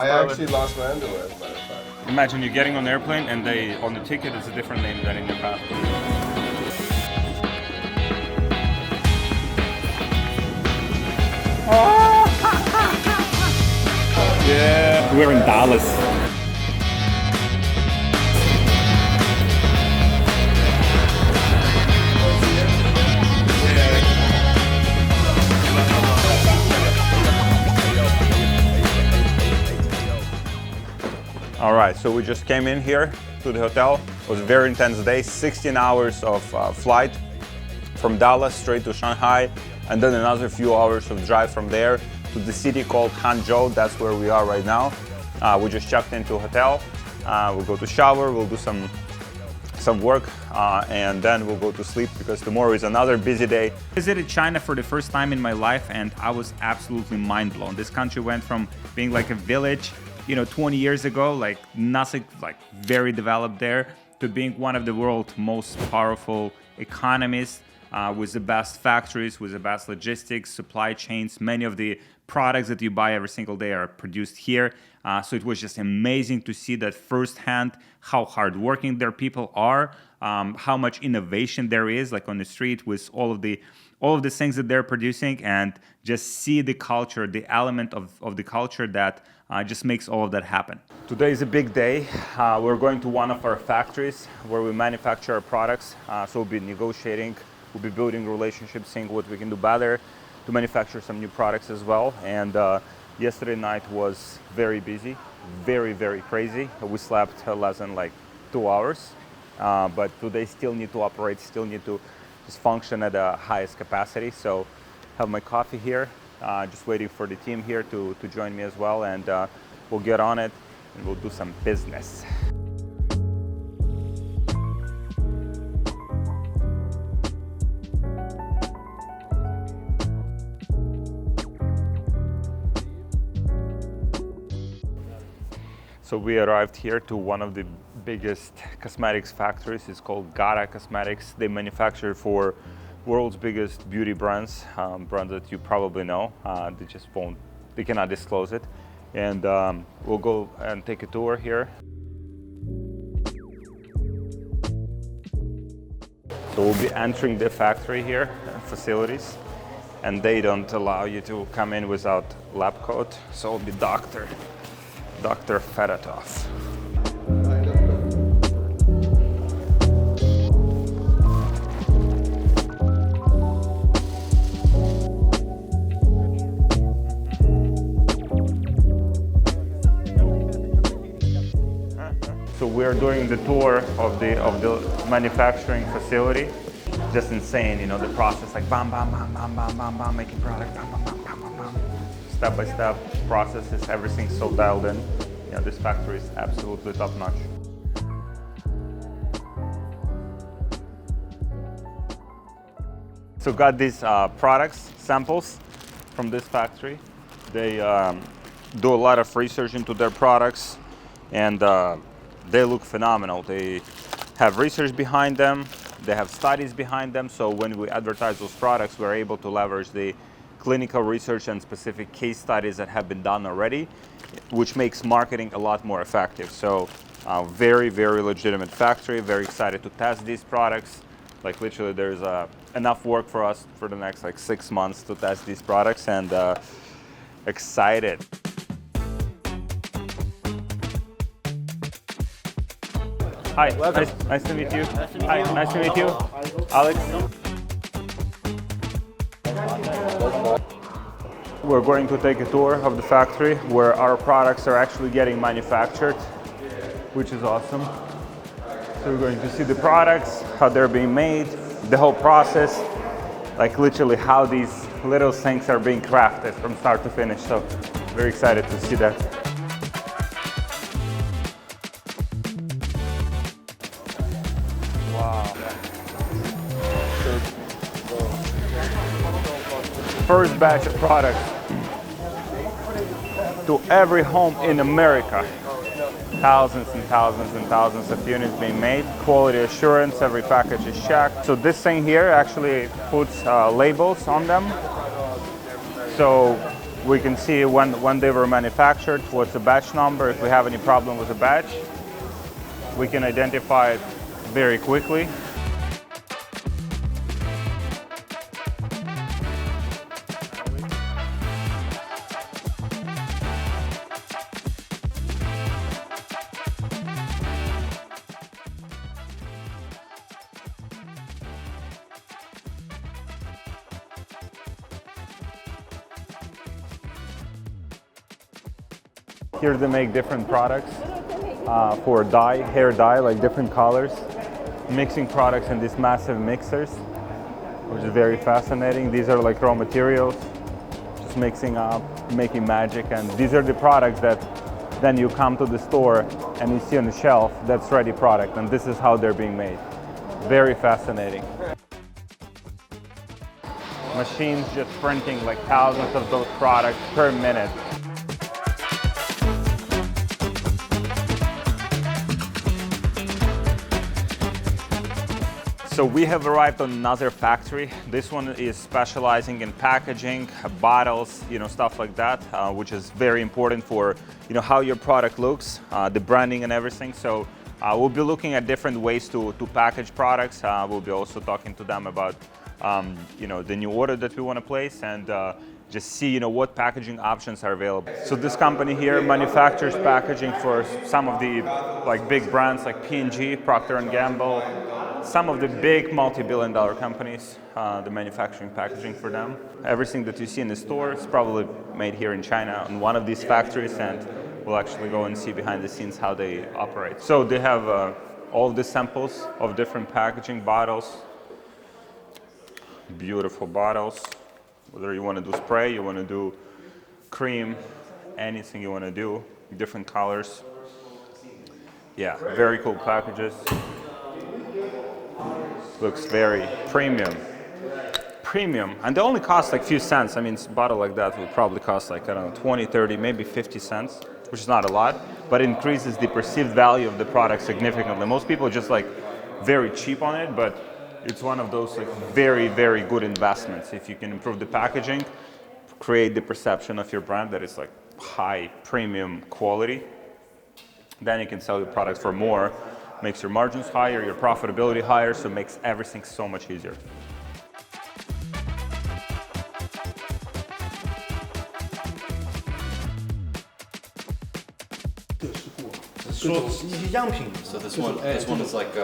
I actually lost my underwear, as a matter of fact. Imagine you're getting on an airplane and on the ticket it's a different name than in your passport. Yeah, we're in Dallas. All right, so we just came in here to the hotel. It was a very intense day, 16 hours of flight from Dallas straight to Shanghai, and then another few hours of drive from there to the city called Hangzhou. That's where we are right now. We just checked into a hotel. We'll go to shower, we'll do some work, and then we'll go to sleep because tomorrow is another busy day. I visited China for the first time in my life and I was absolutely mind blown. This country went from being like a village 20 years ago, like nothing, like very developed there, to being one of the world's most powerful economies, with the best factories, with the best logistics, supply chains. Many of the products that you buy every single day are produced here. So it was just amazing to see that firsthand, how hardworking their people are, how much innovation there is, like on the street with all of the things that they're producing, and just see the culture, the element of the culture that just makes all of that happen. Today is a big day. We're going to one of our factories where we manufacture our products. So we'll be negotiating, we'll be building relationships, seeing what we can do better to manufacture some new products as well. And yesterday night was very busy, very, very crazy. We slept less than like 2 hours, but today still need to operate, still need to just function at the highest capacity. So have my coffee here, just waiting for the team here to join me as well, and we'll get on it and we'll do some business. So we arrived here to one of the biggest cosmetics factories. It's called Gara Cosmetics. They manufacture for world's biggest beauty brands, brands that you probably know. They cannot disclose it. And we'll go and take a tour here. So we'll be entering the factory here, facilities, and they don't allow you to come in without lab coat. So it'll be Dr. Fedotoff. So we're doing the tour of the manufacturing facility. Just insane, the process, like bam, bam, bam, bam, bam, bam, bam, making product, bam, bam, bam, bam, bam, bam. Step-by-step processes, everything's so dialed in. This factory is absolutely top-notch. So got these products, samples from this factory. They do a lot of research into their products, and they look phenomenal. They have research behind them, they have studies behind them, so when we advertise those products, we're able to leverage the clinical research and specific case studies that have been done already, which makes marketing a lot more effective. So very, very legitimate factory, very excited to test these products. Like literally there's enough work for us for the next 6 months to test these products, and excited. Hi, nice to meet you. Hi, nice to meet you. Alex. We're going to take a tour of the factory where our products are actually getting manufactured, which is awesome. So we're going to see the products, how they're being made, the whole process, like literally how these little things are being crafted from start to finish. So very excited to see that. Wow. First batch of products to every home in America. Thousands and thousands and thousands of units being made. Quality assurance, every package is checked. So this thing here actually puts labels on them. So We can see when they were manufactured, what's the batch number. If we have any problem with the batch, we can identify it very quickly. Here they make different products for dye, hair dye, like different colors, mixing products in these massive mixers, which is very fascinating. These are like raw materials, just mixing up, making magic, and these are the products that then you come to the store and you see on the shelf, that's ready product, and this is how they're being made. Very fascinating. Machines just printing like thousands of those products per minute. So we have arrived on another factory. This one is specializing in packaging, bottles, stuff like that, which is very important for, how your product looks, the branding and everything. So we'll be looking at different ways to package products. We'll be also talking to them about, the new order that we want to place and just see, what packaging options are available. So this company here manufactures packaging for some of the big brands like P&G, Procter & Gamble, some of the big multi-billion-dollar companies, the manufacturing packaging for them. Everything that you see in the store is probably made here in China in one of these factories, and we'll actually go and see behind the scenes how they operate. So they have all the samples of different packaging bottles, beautiful bottles. Whether you want to do spray, you want to do cream, anything you want to do, different colors. Yeah, very cool packages. Looks very premium. Premium, and they only cost like a few cents. I mean, a bottle like that would probably cost like, I don't know, 20, 30, maybe 50 cents, which is not a lot, but it increases the perceived value of the product significantly. Most people are just like very cheap on it, but it's one of those like very, very good investments. If you can improve the packaging, create the perception of your brand that it's like high premium quality, then you can sell your products for more, makes your margins higher, your profitability higher, so it makes everything so much easier. So this one is like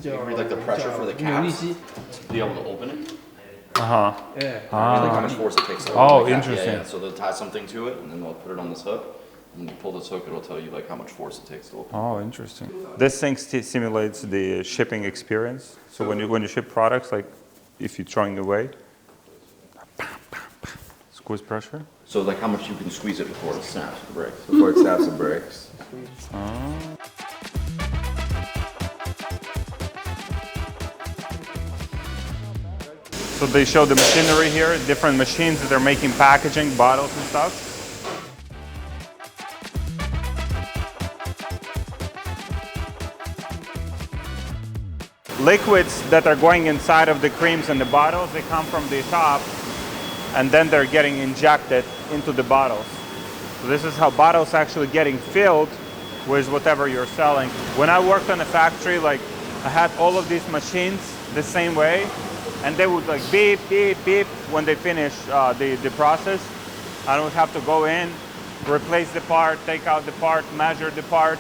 you read like the pressure for the caps to be able to open it. Like how much force it takes to open the cap. Interesting. Yeah. So they'll tie something to it, and then they'll put it on this hook. When you pull this hook, it'll tell you like how much force it takes to open. Oh, interesting. This thing simulates the shipping experience. So when you ship products, like if you're throwing away, squeeze pressure. So like how much you can squeeze it before it snaps the brakes. Before it snaps the brakes. So they show the machinery here, different machines that are making packaging, bottles and stuff. Liquids that are going inside of the creams and the bottles, they come from the top and then they're getting injected into the bottles. So this is how bottles actually getting filled with whatever you're selling. When I worked on a factory, like I had all of these machines the same way, and they would like beep, beep, beep when they finish the process. I would have to go in, replace the part, take out the part, measure the part.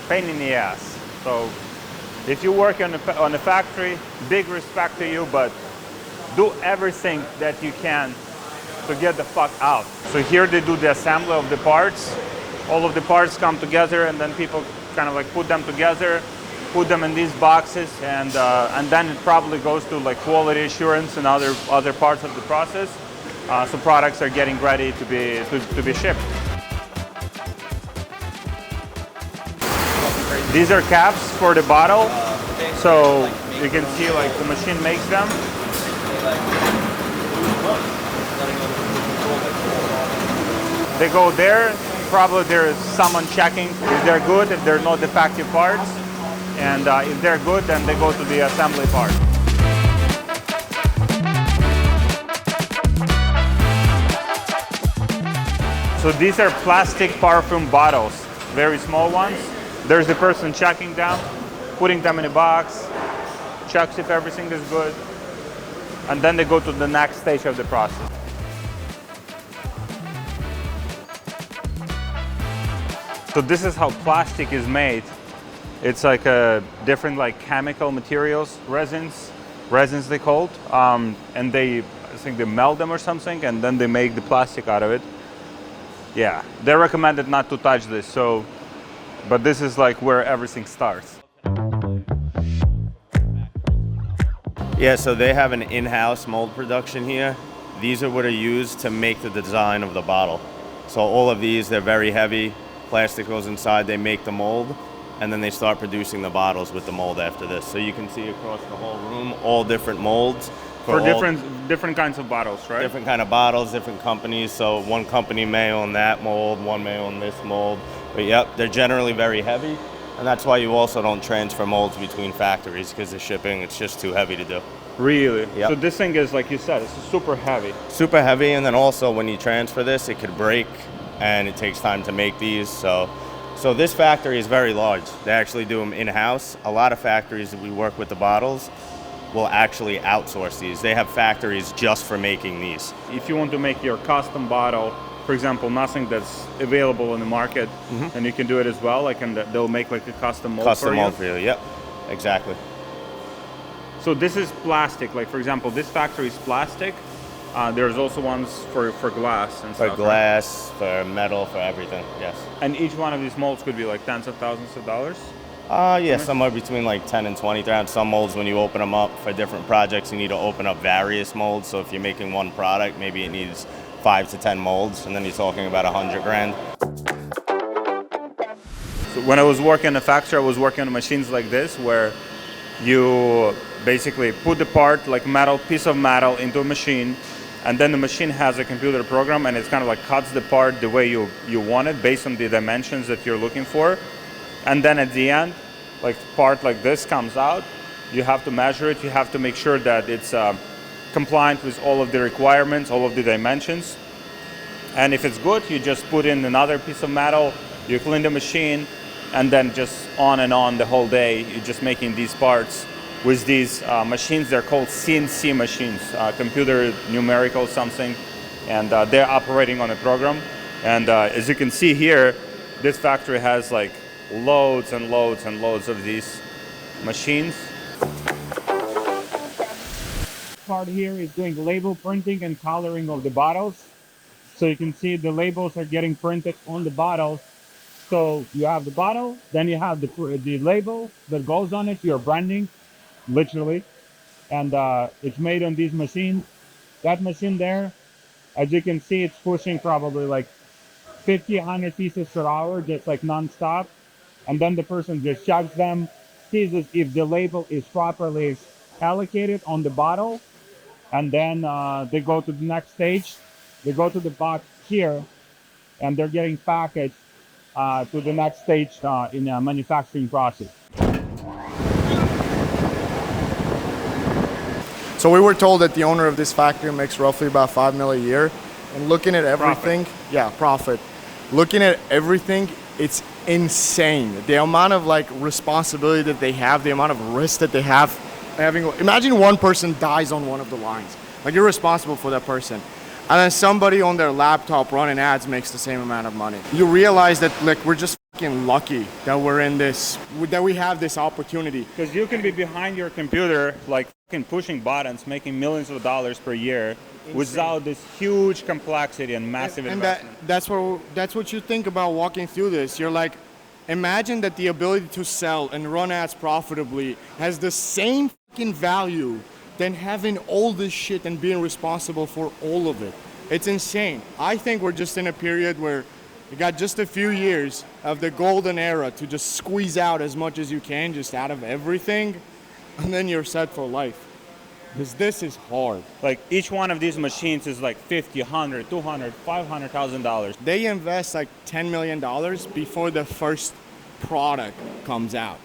Pain in the ass. So if you work on a factory, big respect to you, but do everything that you can to get the fuck out. So here they do the assembly of the parts. All of the parts come together, and then people kind of like put them together, put them in these boxes, and then it probably goes to like quality assurance and other parts of the process. So products are getting ready to be shipped. These are caps for the bottle, so you can see like the machine makes them. They go there, probably there is someone checking if they're good, if they're not defective parts, and if they're good, then they go to the assembly part. So these are plastic perfume bottles, very small ones. There's the person checking them, putting them in a box, checks if everything is good, and then they go to the next stage of the process. So this is how plastic is made. It's like a different like chemical materials, resins they called, and I think they melt them or something, and then they make the plastic out of it. Yeah, they recommended not to touch this, so, but this is like where everything starts. Yeah, so they have an in-house mold production here. These are what are used to make the design of the bottle. So all of these, they're very heavy. Plastic goes inside, they make the mold, and then they start producing the bottles with the mold after this. So you can see across the whole room, all different molds. For different kinds of bottles, right? Different kind of bottles, different companies. So one company may own that mold, one may own this mold. But yep, they're generally very heavy. And that's why you also don't transfer molds between factories, because the shipping, it's just too heavy to do. Really? Yep. So this thing is, like you said, it's super heavy. Super heavy, and then also when you transfer this, it could break, and it takes time to make these. So this factory is very large. They actually do them in-house. A lot of factories that we work with the bottles will actually outsource these. They have factories just for making these. If you want to make your custom bottle, for example, nothing that's available in the market, and you can do it as well, like, and they'll make like a custom mold Custom for you. mold for you, yep, exactly. So this is plastic, like for example, this factory is plastic. There's also ones for glass and stuff. For glass, right? For metal, for everything, yes. And each one of these molds could be like tens of thousands of dollars? Yeah, somewhere between like 10 and 20 grand. Some molds, when you open them up for different projects, you need to open up various molds. So if you're making one product, maybe it needs 5 to 10 molds, and then you're talking about 100 grand. So when I was working in a factory, I was working on machines like this, where you basically put the part, like metal, piece of metal, into a machine, and then the machine has a computer program, and it's kind of like cuts the part the way you want it, based on the dimensions that you're looking for. And then at the end, like part like this comes out, you have to measure it, you have to make sure that it's compliant with all of the requirements, all of the dimensions. And if it's good, you just put in another piece of metal, you clean the machine, and then just on and on the whole day, you're just making these parts with these machines. They're called CNC machines, computer numerical something, and they're operating on a program. And as you can see here, this factory has like loads and loads and loads of these machines. Part here is doing label printing and coloring of the bottles. So you can see the labels are getting printed on the bottles. So you have the bottle, then you have the label that goes on it, your branding, literally. And it's made on these machines. That machine there, as you can see, it's pushing probably like 50, 100 pieces per hour, just like non-stop. And then the person just checks them, sees if the label is properly allocated on the bottle, and then they go to the next stage. They go to the box here, and they're getting packaged to the next stage in a manufacturing process. So we were told that the owner of this factory makes roughly about $5 million a year. And looking at everything, profit. Looking at everything, it's insane. The amount of like responsibility that they have, the amount of risk that they have. Imagine one person dies on one of the lines. Like, you're responsible for that person. And then somebody on their laptop running ads makes the same amount of money. You realize that like we're just fucking lucky that we're in this, that we have this opportunity. Because you can be behind your computer, like fucking pushing buttons, making millions of dollars per year, without this huge complexity and massive investment. That's what you think about walking through this. You're like, imagine that the ability to sell and run ads profitably has the same fucking value than having all this shit and being responsible for all of it. It's insane. I think we're just in a period where you got just a few years of the golden era to just squeeze out as much as you can just out of everything, and then you're set for life. Because this is hard. Like, each one of these machines is like $50, $100, $200, $500,000. They invest like $10 million before the first product comes out.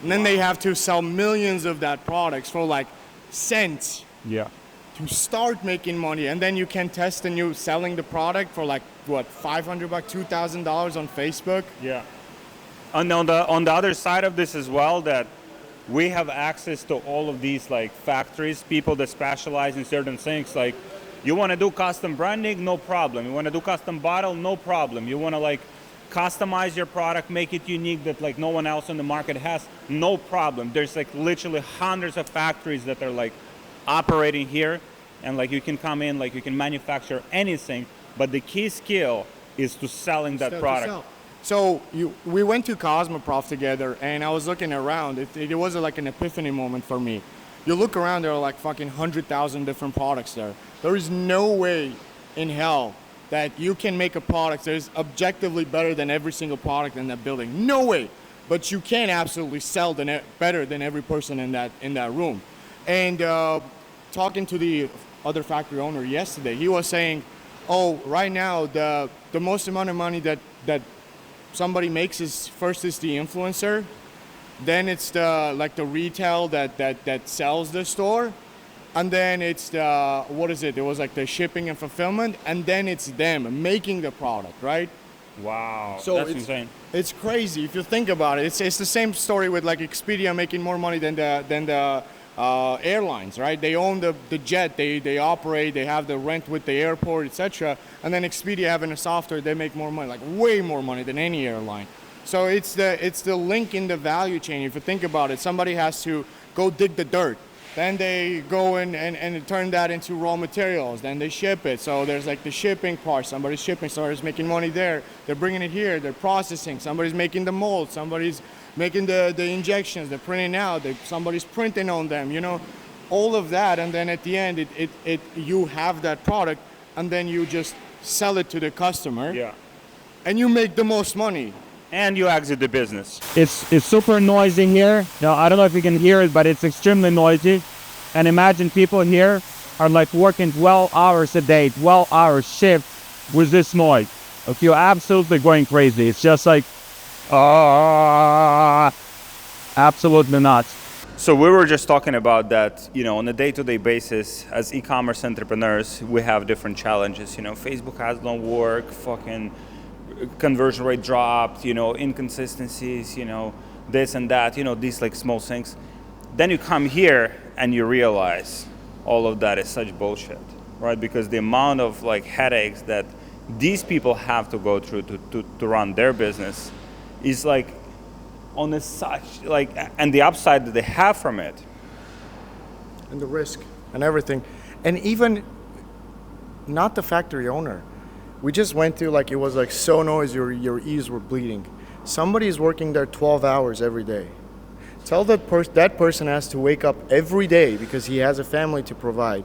And then they have to sell millions of that products for like cents. Yeah. to start making money, and then you can test and you selling the product for like what, $500, $2,000 on Facebook. Yeah. And on the other side of this as well, that we have access to all of these like factories, people that specialize in certain things. Like, you want to do custom branding, no problem. You want to do custom bottle, no problem. You want to like customize your product, make it unique that like no one else in the market has, no problem. There's like literally hundreds of factories that are like operating here, and like you can come in, like you can manufacture anything, but the key skill is to selling that product. So we went to EcommOps together, and I was looking around. It was like an epiphany moment for me. You look around, there are like fucking 100,000 different products there. There is no way in hell that you can make a product that is objectively better than every single product in that building. No way. But you can absolutely sell better than every person in that room. And talking to the other factory owner yesterday, he was saying, oh, right now the most amount of money that somebody makes is first is the influencer, then it's the retail that sells the store, and then it's it was like the shipping and fulfillment, and then it's them making the product, right? Wow, so that's insane. It's crazy if you think about it. It's the same story with like Expedia making more money than the airlines, right? They own the jet, they operate, they have the rent with the airport, etc. And then Expedia having a software, they make more money, like way more money than any airline. So it's the link in the value chain. If you think about it, somebody has to go dig the dirt. Then they go in and turn that into raw materials. Then they ship it. So there's like the shipping part. Somebody's shipping, somebody's making money there. They're bringing it here. They're processing. Somebody's making the mold. Somebody's making the injections. They're printing out. Somebody's printing on them. You know, all of that. And then at the end, you have that product, and then you just sell it to the customer. Yeah. And you make the most money. And you exit the business. It's super noisy here. Now, I don't know if you can hear it, but it's extremely noisy. And imagine people here are like working 12 hours a day, 12 hour shift with this noise. Okay, you're absolutely going crazy. It's just like, absolutely nuts. So we were just talking about that, you know, on a day-to-day basis, as e-commerce entrepreneurs, we have different challenges. You know, Facebook ads don't work, fucking conversion rate dropped, you know, inconsistencies, you know, this and that, you know, these like small things. Then you come here and you realize all of that is such bullshit, right? Because the amount of like headaches that these people have to go through to run their business is like on a such like, and the upside that they have from it. And the risk and everything. And even not the factory owner. We just went through, like, it was like so noisy, your ears were bleeding. Somebody is working there 12 hours every day. Tell that person has to wake up every day because he has a family to provide.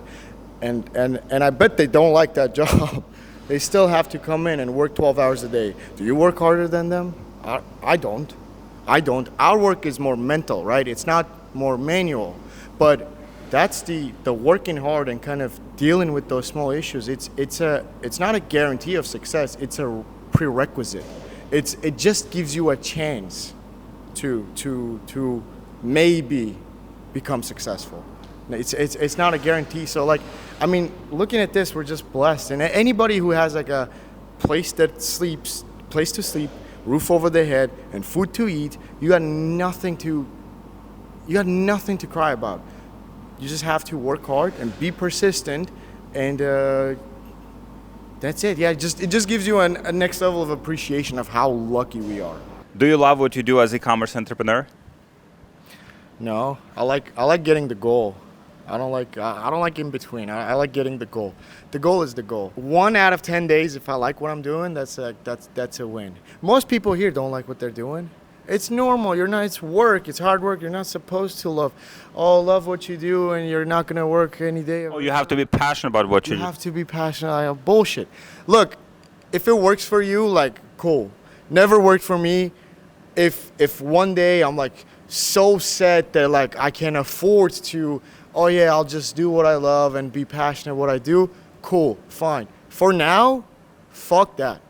And I bet they don't like that job. They still have to come in and work 12 hours a day. Do you work harder than them? I don't. Our work is more mental, right? It's not more manual. But that's the working hard and kind of dealing with those small issues. It's not a guarantee of success. It's a prerequisite. It just gives you a chance to maybe become successful. It's not a guarantee. So like, I mean, looking at this, we're just blessed. And anybody who has like a place to sleep, roof over their head, and food to eat, you got nothing to cry about. You just have to work hard and be persistent, and that's it. Yeah, it just gives you a next level of appreciation of how lucky we are. Do you love what you do as an e-commerce entrepreneur? No, I like getting the goal. I don't like in between. I like getting the goal. The goal is the goal. 1 out of 10 days, if I like what I'm doing, that's a win. Most people here don't like what they're doing. It's normal. It's work. It's hard work. You're not supposed to love what you do, and you're not gonna work any day. Oh, you have to be passionate about what you do. You have to be passionate. Bullshit. Look, if it works for you, like, cool. Never worked for me. If one day I'm like so set that like I can afford to, oh yeah, I'll just do what I love and be passionate what I do, cool, fine. For now, fuck that.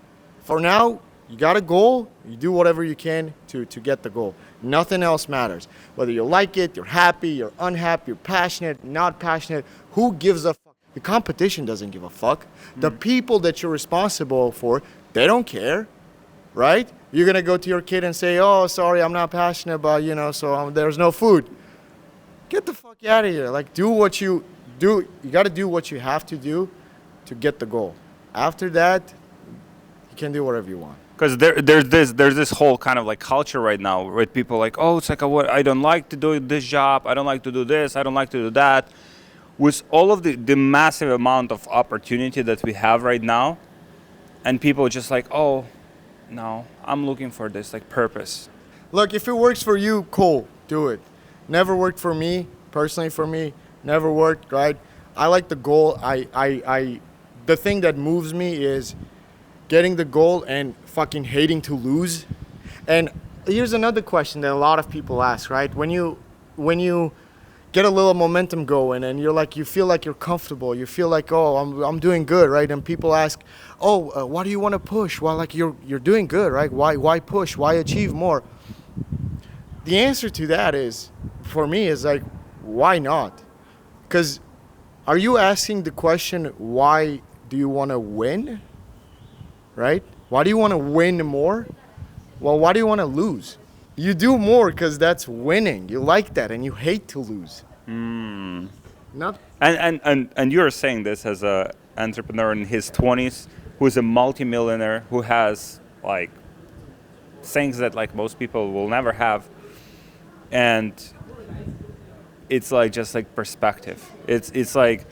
For now, you got a goal, you do whatever you can to get the goal. Nothing else matters. Whether you like it, you're happy, you're unhappy, you're passionate, not passionate, who gives a fuck? The competition doesn't give a fuck. The people that you're responsible for, they don't care, right? You're gonna go to your kid and say, oh, sorry, I'm not passionate about, so there's no food. Get the fuck out of here. Like, do what you do. You gotta do what you have to do to get the goal. After that, you can do whatever you want. Because there's this whole kind of like culture right now where people like, oh, it's like I don't like to do this job, I don't like to do this, I don't like to do that. With all of the massive amount of opportunity that we have right now, and people just like, oh, no, I'm looking for this like purpose. Look, if it works for you, cool, do it. Never worked for me, personally for me, never worked, right? I like the goal. The thing that moves me is getting the goal and fucking hating to lose. And here's another question that a lot of people ask, right? When you get a little momentum going and you feel like you're comfortable, you feel like, oh, I'm doing good, right? And people ask, oh, why do you want to push? Well, like you're doing good, right? Why push? Why achieve more? The answer to that is, for me, is like, why not? Because are you asking the question, why do you want to win? Right? Why do you want to win more? Well, why do you want to lose? You do more because that's winning. You like that, and you hate to lose. Not. And you're saying this as an entrepreneur in his 20s, who's a multimillionaire, who has like things that like most people will never have, and it's like just like perspective. It's like,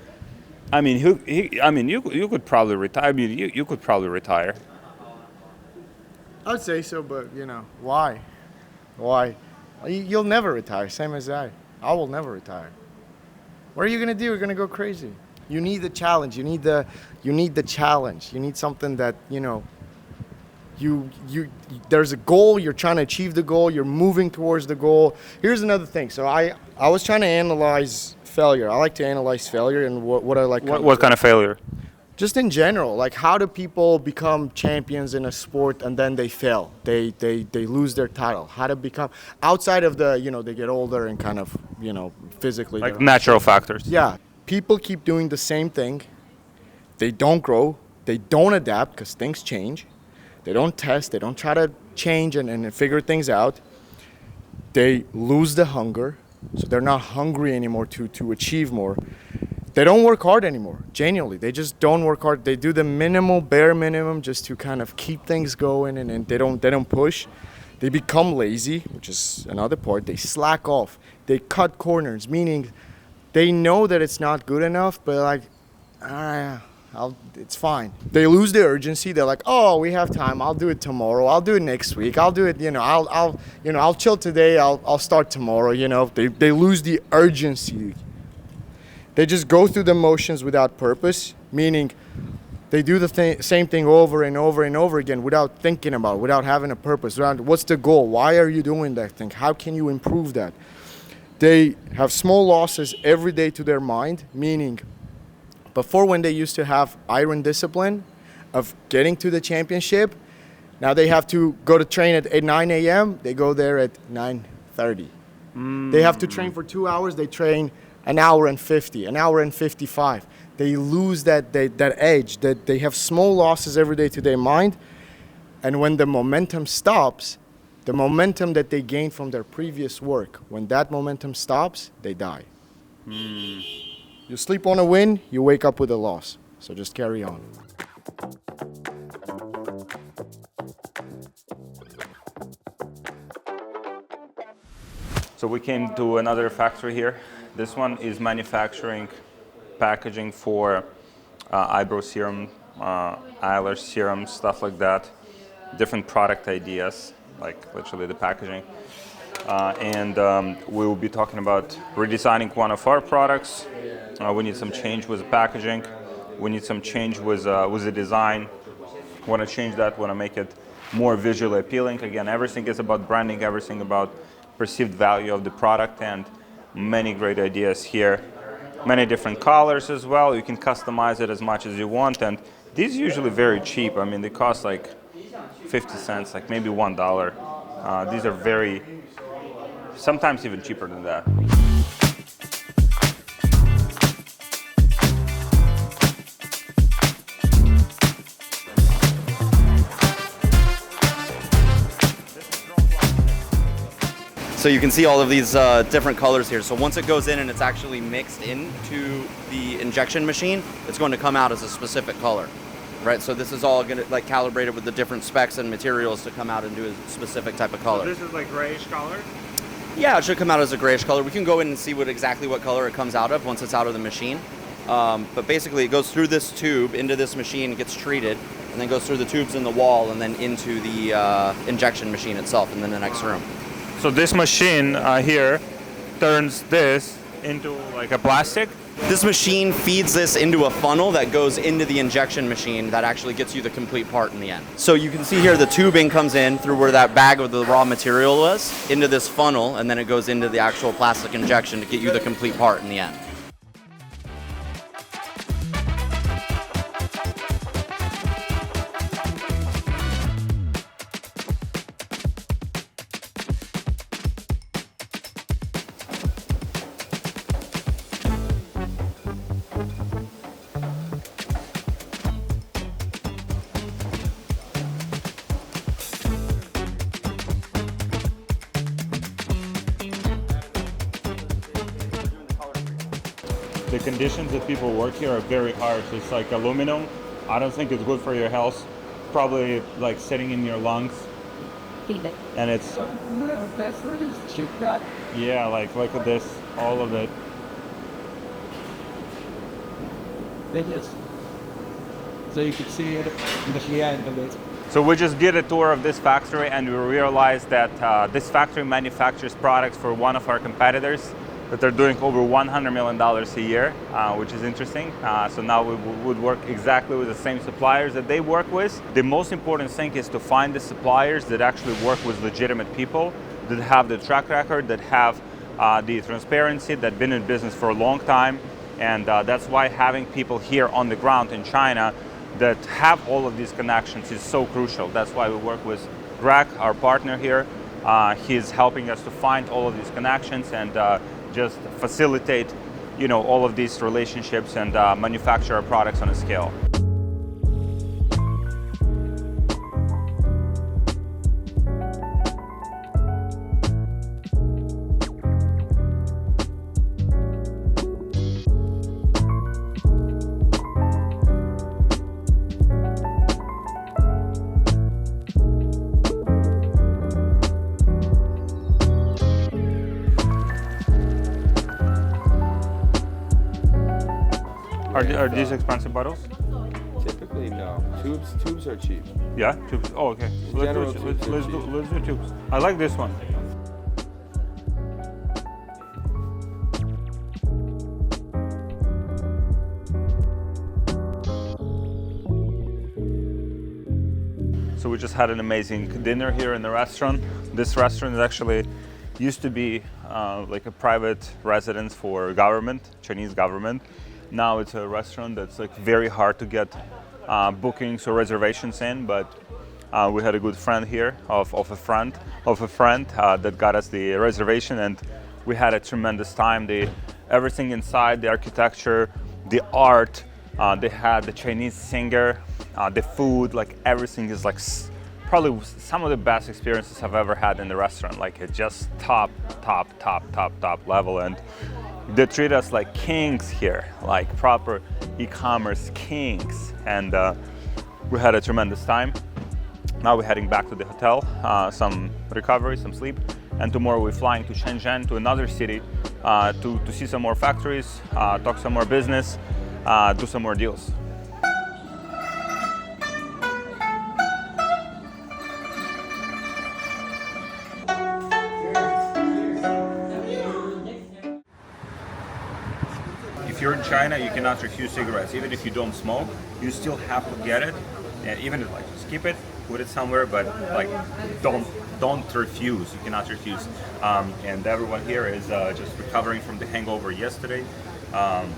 I mean, you could probably retire. I mean, you could probably retire. I'd say so, but why? Why? You'll never retire, same as I. I will never retire. What are you gonna do? You're gonna go crazy. You need the challenge. You need the challenge. You need something that there's a goal. You're trying to achieve the goal. You're moving towards the goal. Here's another thing. So I was trying to analyze failure. I like to analyze failure and what I like. What kind of failure? Just in general, like how do people become champions in a sport and then they fail? They lose their title. How to become outside of the they get older and kind of physically like natural factors. Yeah, people keep doing the same thing. They don't grow. They don't adapt because things change. They don't test. They don't try to change and figure things out. They lose the hunger, so they're not hungry anymore to achieve more. They don't work hard anymore, genuinely. They just don't work hard. They do the bare minimum just to kind of keep things going, and they don't push. They become lazy, which is another part. They slack off. They cut corners, meaning they know that it's not good enough, but like, it's fine. They lose their urgency. They're like, oh, we have time. I'll do it tomorrow. I'll do it next week. I'll do it. I'll chill today. I'll start tomorrow. They lose the urgency. They just go through the motions without purpose, meaning they do the same thing over and over and over again without thinking about it, without having a purpose. What's the goal? Why are you doing that thing? How can you improve that? They have small losses every day to their mind, meaning before, when they used to have iron discipline of getting to the championship, now they have to go to train at 9 a.m., they go there at 9:30. They have to train for 2 hours, they train an hour and 50, an hour and 55. They lose that edge, that they have small losses every day to their mind. And when the momentum stops, the momentum that they gained from their previous work, when that momentum stops, they die. You sleep on a win, you wake up with a loss. So just carry on. So we came to another factory here. This one is manufacturing packaging for eyebrow serum, eyelash serum, stuff like that. Different product ideas, like literally the packaging. And we will be talking about redesigning one of our products. We need some change with the packaging. We need some change with the design. Want to change that, want to make it more visually appealing. Again, everything is about branding, everything about perceived value of the product, and many great ideas here. Many different colors as well. You can customize it as much as you want, and these are usually very cheap. I mean, they cost like 50 cents, like maybe $1. These are very, sometimes even cheaper than that. So you can see all of these different colors here. So once it goes in and it's actually mixed into the injection machine, it's going to come out as a specific color, right? So this is all going to like calibrated with the different specs and materials to come out into a specific type of color. So this is like grayish color? Yeah, it should come out as a grayish color. We can go in and see exactly what color it comes out of once it's out of the machine. But basically it goes through this tube into this machine, gets treated, and then goes through the tubes in the wall and then into the injection machine itself in the next room. So this machine here turns this into like a plastic? This machine feeds this into a funnel that goes into the injection machine that actually gets you the complete part in the end. So you can see here the tubing comes in through where that bag of the raw material was into this funnel, and then it goes into the actual plastic injection to get you the complete part in the end. The conditions that people work here are very harsh. It's like aluminum. I don't think it's good for your health. Probably like sitting in your lungs. And it's yeah, like look at this, all of it. So you can see it in the end of it. So we just did a tour of this factory and we realized that this factory manufactures products for one of our competitors that are doing over $100 million a year, which is interesting. So now we would work exactly with the same suppliers that they work with. The most important thing is to find the suppliers that actually work with legitimate people, that have the track record, that have the transparency, that have been in business for a long time. And that's why having people here on the ground in China that have all of these connections is so crucial. That's why we work with Greg, our partner here. He's helping us to find all of these connections and just facilitate, you know, all of these relationships and manufacture our products on a scale. Are these expensive bottles? Typically, no. Tubes are cheap. Yeah, tubes. Oh, okay. General Let's tubes are do tubes. I like this one. So we just had an amazing dinner here in the restaurant. This restaurant is actually used to be like a private residence for government, Chinese government. Now it's a restaurant that's like very hard to get bookings or reservations in, but we had a good friend here of a friend that got us the reservation, and we had a tremendous time. Everything inside, the architecture, the art, they had the Chinese singer, the food, like everything is like probably some of the best experiences I've ever had in the restaurant. Like it's just top level, and they treat us like kings here, like proper e-commerce kings, and we had a tremendous time. Now we're heading back to the hotel, some recovery, some sleep, and tomorrow we're flying to Shenzhen, to another city, to see some more factories, talk some more business, do some more deals. If you're in China, you cannot refuse cigarettes. Even if you don't smoke, you still have to get it. And even if, like, just keep it, put it somewhere, but like don't refuse. You cannot refuse. And everyone here is just recovering from the hangover yesterday.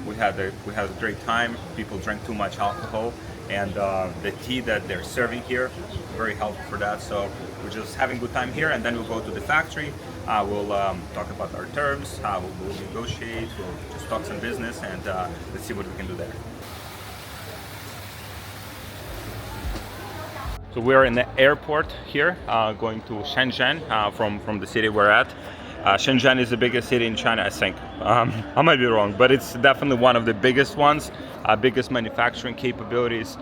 We had a great time. People drank too much alcohol, and the tea that they're serving here, very helpful for that. So we're just having a good time here, and then we'll go to the factory. We'll talk about our terms. We'll negotiate. We'll just talk some business, and let's see what we can do there. So we're in the airport here, going to Shenzhen from the city we're at. Shenzhen is the biggest city in China, I think. I might be wrong, but it's definitely one of the biggest ones, biggest manufacturing capabilities,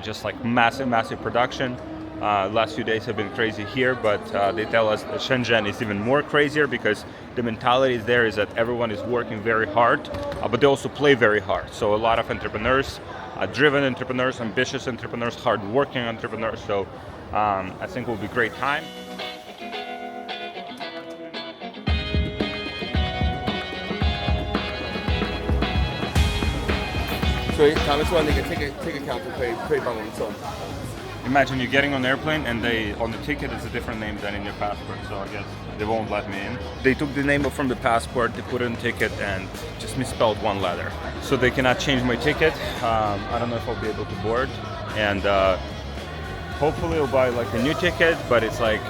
just like massive production. Last few days have been crazy here, but they tell us that Shenzhen is even more crazier because the mentality there is that everyone is working very hard, but they also play very hard. So a lot of entrepreneurs, driven entrepreneurs, ambitious entrepreneurs, hard-working entrepreneurs. So I think it will be a great time. 저희 다음에 수학님께 ticket counter pay 방법이 있어. Imagine you're getting on an airplane and they on the ticket it's a different name than in your passport, so I guess they won't let me in. They took the name from the passport, they put it in the ticket and just misspelled one letter. So they cannot change my ticket. I don't know if I'll be able to board, and hopefully I'll buy like a new ticket, but it's like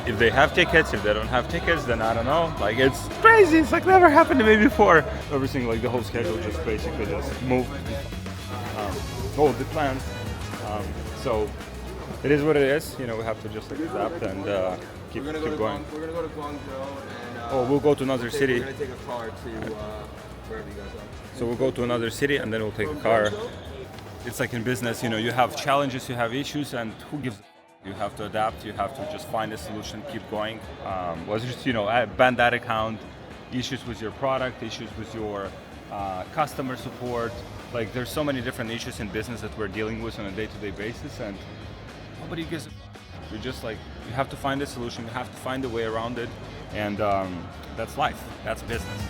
if they have tickets, if they don't have tickets, then I don't know. Like it's crazy, it's like never happened to me before. Everything, like the whole schedule just basically just moved. All the plans. So it is what it is. You know, we have to just like adapt and keep going. We're gonna go to Guangzhou and We'll go to another city. We're gonna take a car to wherever you guys are. So we'll go to another city and then we'll take a car. It's like in business, you know, you have challenges, you have issues, and who gives a f-? You have to adapt, you have to just find a solution, keep going. Was just, you know, ban that account, issues with your product, issues with your customer support. Like there's so many different issues in business that we're dealing with on a day-to-day basis, and nobody gives a f-. You're just like, you have to find a solution, you have to find a way around it, and that's life, that's business.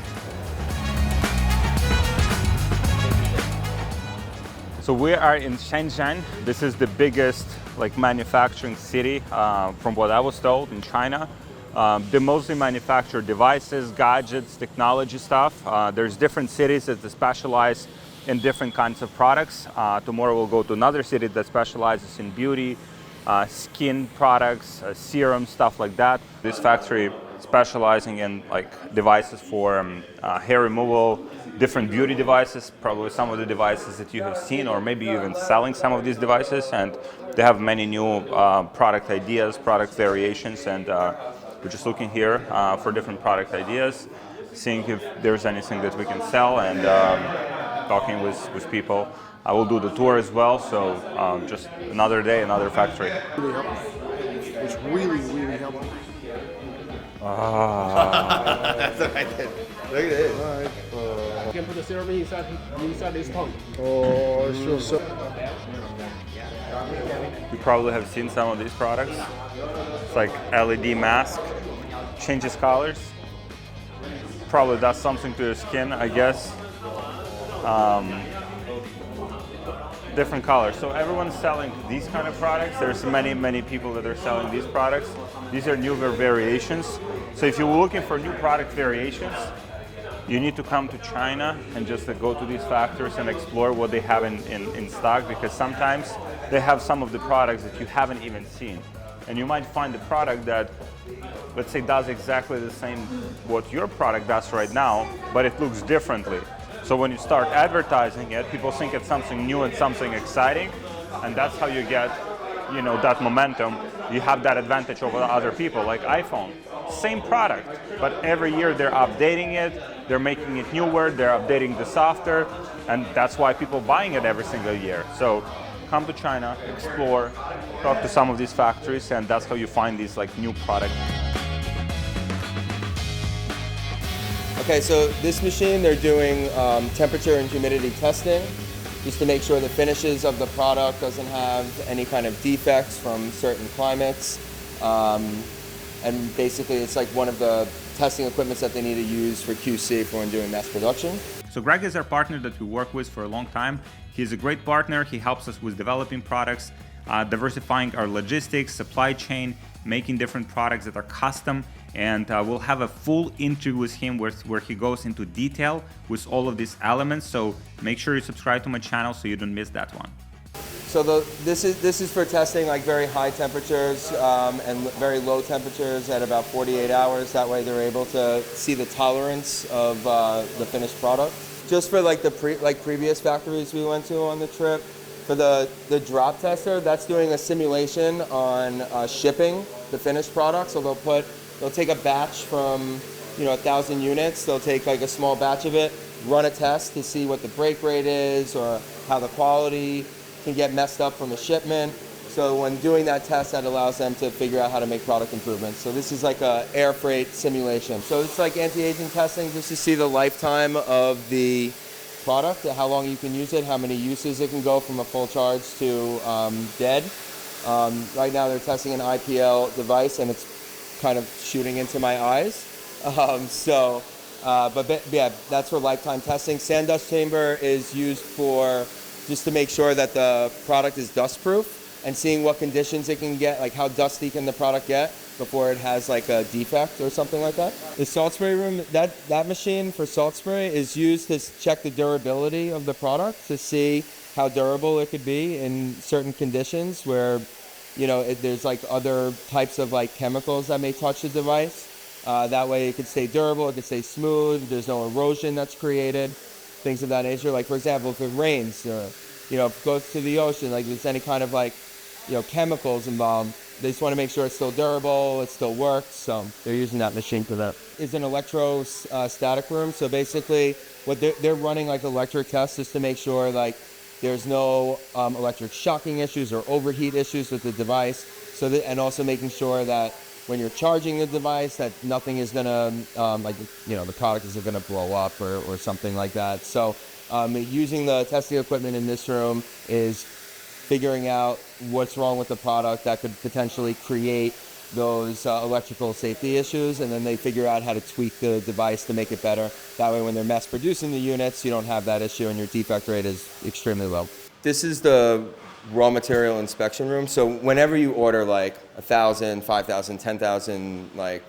So we are in Shenzhen. This is the biggest like manufacturing city, from what I was told, in China. They mostly manufacture devices, gadgets, technology stuff. There's different cities that specialize in different kinds of products. Tomorrow we'll go to another city that specializes in beauty, skin products, serum, stuff like that. This factory specializing in like devices for hair removal, different beauty devices, probably some of the devices that you have seen, or maybe even selling some of these devices. And they have many new product ideas, product variations, and we're just looking here for different product ideas, seeing if there's anything that we can sell, and talking with people. I will do the tour as well, so just another day, another factory. Really helpful. It's really helpful. That's what I did. Look at this. You can put the serum inside this tongue. Oh, it feels so. You probably have seen some of these products. It's like LED mask, changes colors. Probably does something to your skin, I guess. Different colors. So everyone's selling these kind of products. There's many people that are selling these products. These are newer variations. So if you're looking for new product variations, you need to come to China and just go to these factories and explore what they have in stock, because sometimes they have some of the products that you haven't even seen. And you might find a product that, let's say, does exactly the same what your product does right now, but it looks differently. So when you start advertising it, people think it's something new and something exciting, and that's how you get, you know, that momentum. You have that advantage over other people, like iPhone. Same product, but every year they're updating it, they're making it newer, they're updating the software, and that's why people are buying it every single year. So come to China, explore, talk to some of these factories, and that's how you find these like new products. Okay, so this machine, they're doing temperature and humidity testing just to make sure the finishes of the product doesn't have any kind of defects from certain climates. And basically, it's like one of the testing equipments that they need to use for QC for when doing mass production. So Greg is our partner that we work with for a long time. He's a great partner. He helps us with developing products, diversifying our logistics, supply chain, making different products that are custom. And we'll have a full interview with him where he goes into detail with all of these elements. So make sure you subscribe to my channel so you don't miss that one. So this is for testing like very high temperatures and very low temperatures at about 48 hours. That way they're able to see the tolerance of the finished product. Just for like the previous factories we went to on the trip, for the drop tester, that's doing a simulation on shipping the finished product. So they'll take a batch from 1,000 units, they'll take like a small batch of it, run a test to see what the break rate is or how the quality can get messed up from a shipment. So when doing that test, that allows them to figure out how to make product improvements. So this is like a air freight simulation. So it's like anti-aging testing just to see the lifetime of the product, how long you can use it, how many uses it can go from a full charge to dead. Right now they're testing an IPL device and it's kind of shooting into my eyes. But yeah, that's for lifetime testing. Sand dust chamber is used for just to make sure that the product is dust proof and seeing what conditions it can get, like how dusty can the product get before it has like a defect or something like that. The salt spray room, that machine for salt spray is used to check the durability of the product to see how durable it could be in certain conditions where, there's like other types of like chemicals that may touch the device. That way it could stay durable, it could stay smooth, there's no erosion that's created, things of that nature. Like for example, if it rains, if it goes to the ocean, like there's any kind of like, chemicals involved, they just want to make sure it's still durable, it still works, so they're using that machine for that. It's an electrostatic room, so basically what they're running like electric tests just to make sure like there's no electric shocking issues or overheat issues with the device, and also making sure that when you're charging the device that nothing is gonna, the product isn't gonna blow up or something like that. So using the testing equipment in this room is figuring out what's wrong with the product that could potentially create those electrical safety issues, and then they figure out how to tweak the device to make it better. That way when they're mass producing the units, you don't have that issue and your defect rate is extremely low. This is the raw material inspection room. So whenever you order like 1,000, 5,000, 10,000 like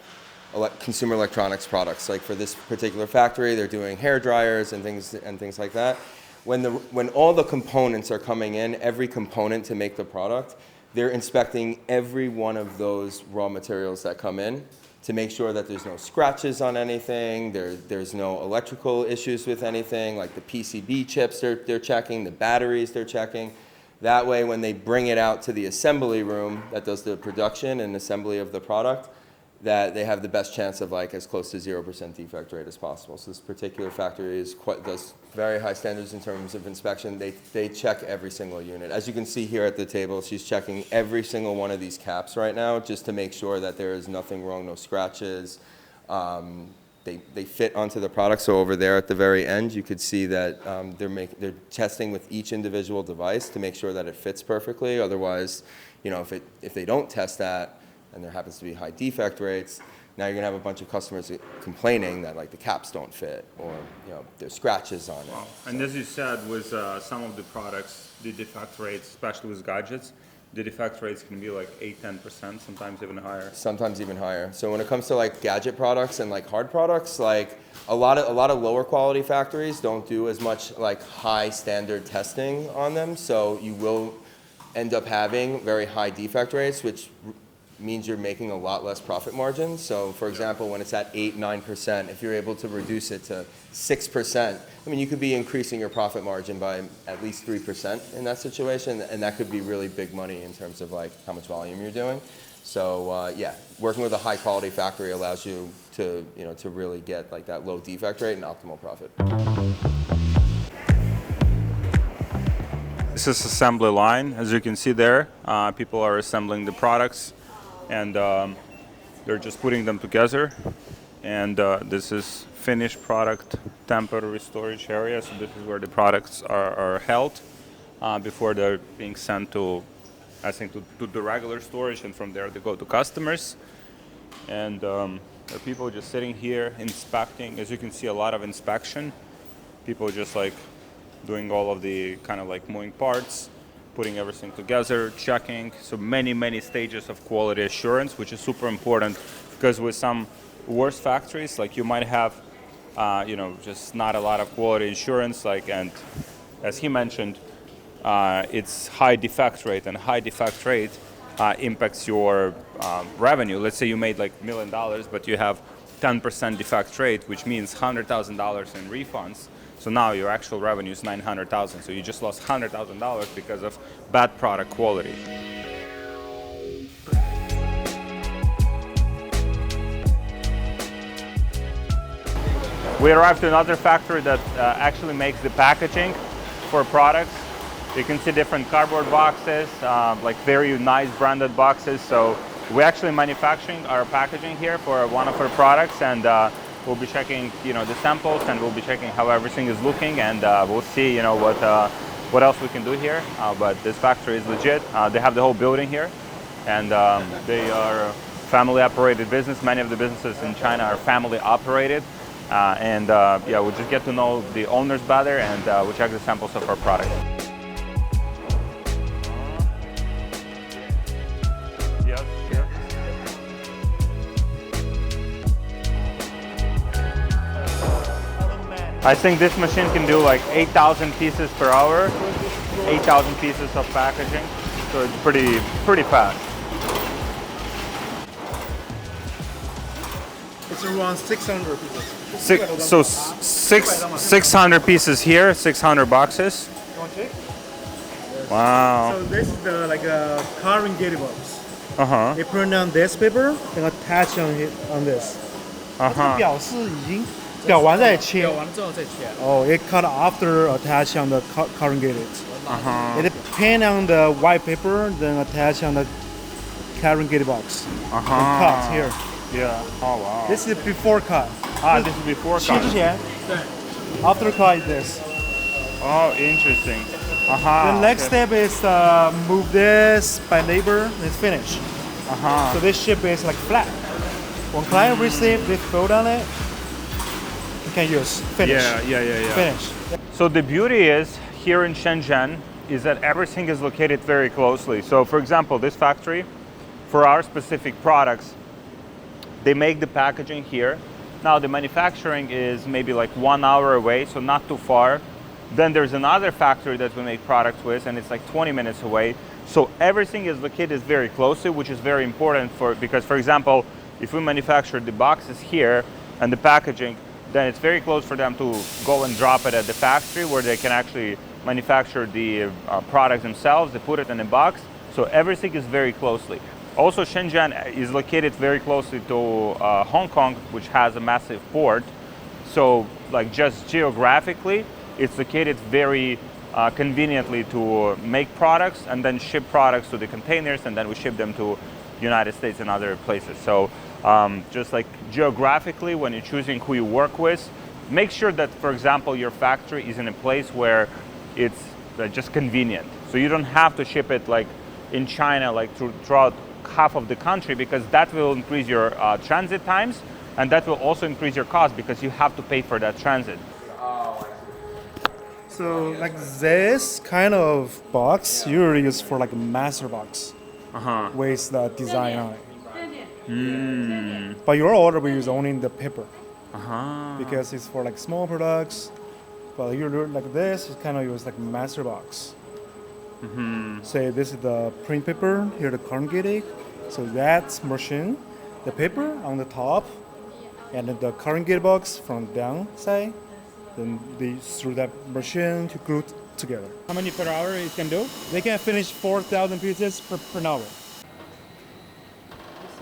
consumer electronics products, like for this particular factory, they're doing hair dryers and things like that. When all the components are coming in, every component to make the product, they're inspecting every one of those raw materials that come in to make sure that there's no scratches on anything, there's no electrical issues with anything, like the PCB chips they're checking, the batteries they're checking. That way, when they bring it out to the assembly room that does the production and assembly of the product, that they have the best chance of like as close to 0% defect rate as possible. So this particular factory does very high standards in terms of inspection. They check every single unit. As you can see here at the table, she's checking every single one of these caps right now just to make sure that there is nothing wrong, no scratches. They fit onto the product. So over there at the very end, you could see that they're testing with each individual device to make sure that it fits perfectly. Otherwise, if they don't test that, and there happens to be high defect rates, now you're gonna have a bunch of customers complaining that like the caps don't fit or there's scratches on it. Wow. And as you said, with some of the products, the defect rates, especially with gadgets, the defect rates can be like 8-10%, sometimes even higher. Sometimes even higher. So when it comes to like gadget products and like hard products, like a lot of lower quality factories don't do as much like high standard testing on them. So you will end up having very high defect rates, which means you're making a lot less profit margin. So for example, when it's at 8-9%, if you're able to reduce it to 6%, you could be increasing your profit margin by at least 3% in that situation, and that could be really big money in terms of like how much volume you're doing. So yeah, working with a high quality factory allows you to to really get like that low defect rate and optimal profit. This is assembly line. As you can see there, people are assembling the products. And they're just putting them together. And this is finished product temporary storage area. So this is where the products are held before they're being sent to, I think, to the regular storage. And from there they go to customers. And there are people just sitting here inspecting. As you can see, a lot of inspection. People just like doing all of the kind of like moving parts, putting everything together, checking. So many stages of quality assurance, which is super important because with some worse factories, like you might have, just not a lot of quality assurance. And as he mentioned, it's high defect rate, and high defect rate impacts your revenue. Let's say you made like $1 million, but you have 10% defect rate, which means $100,000 in refunds. So now your actual revenue is $900,000. So you just lost $100,000 because of bad product quality. We arrived to another factory that actually makes the packaging for products. You can see different cardboard boxes, like very nice branded boxes. So we're actually manufacturing our packaging here for one of our products, and we'll be checking, the samples, and we'll be checking how everything is looking, and we'll see, what else we can do here. But this factory is legit. They have the whole building here, and they are a family-operated business. Many of the businesses in China are family-operated, and we'll just get to know the owners better, and we'll check the samples of our product. I think this machine can do like 8,000 pieces per hour, 8,000 pieces of packaging, so it's pretty fast. It's around 600 pieces. 600 pieces here, 600 boxes. Wow. So this is the carving gate box. Uh-huh. They print on this paper and attach on this. Uh-huh. 表是已经裱完再切。裱完之后再切。Oh, it cut after attach on the corrugated. Uh-huh. It pen on the white paper, then attach on the corrugated box. Uh-huh. And cut here. Yeah. Oh wow. This is before cut. This is before 切 cut. 之前。After cut is this. Oh, interesting. Uh-huh. The next step is move this by labor and it's finished. Uh-huh. So this ship is like flat. When client receive this fold on it, you can use finish. Yeah. Finish. So the beauty is here in Shenzhen is that everything is located very closely. So for example, this factory, for our specific products, they make the packaging here. Now the manufacturing is maybe like 1 hour away, so not too far. Then there's another factory that we make products with, and it's like 20 minutes away. So everything is located very closely, which is very important because for example, if we manufacture the boxes here and the packaging, then it's very close for them to go and drop it at the factory where they can actually manufacture the products themselves. They put it in a box. So everything is very closely. Also, Shenzhen is located very closely to Hong Kong, which has a massive port. So like just geographically, it's located very conveniently to make products and then ship products to the containers, and then we ship them to United States and other places. So just like geographically, when you're choosing who you work with, make sure that, for example, your factory is in a place where it's just convenient. So you don't have to ship it like in China, like throughout half of the country, because that will increase your transit times, and that will also increase your cost because you have to pay for that transit. So like this kind of box usually is for like a master box with the design on it. But your order we use only the paper because it's for like small products. But you do like this, it's kind of use like master box. Say this is the print paper, here the corrugated. So that's machine, the paper on the top, and then the corrugated box from downside. Then they through that machine to glue together. How many per hour it can do? They can finish 4,000 pieces per hour.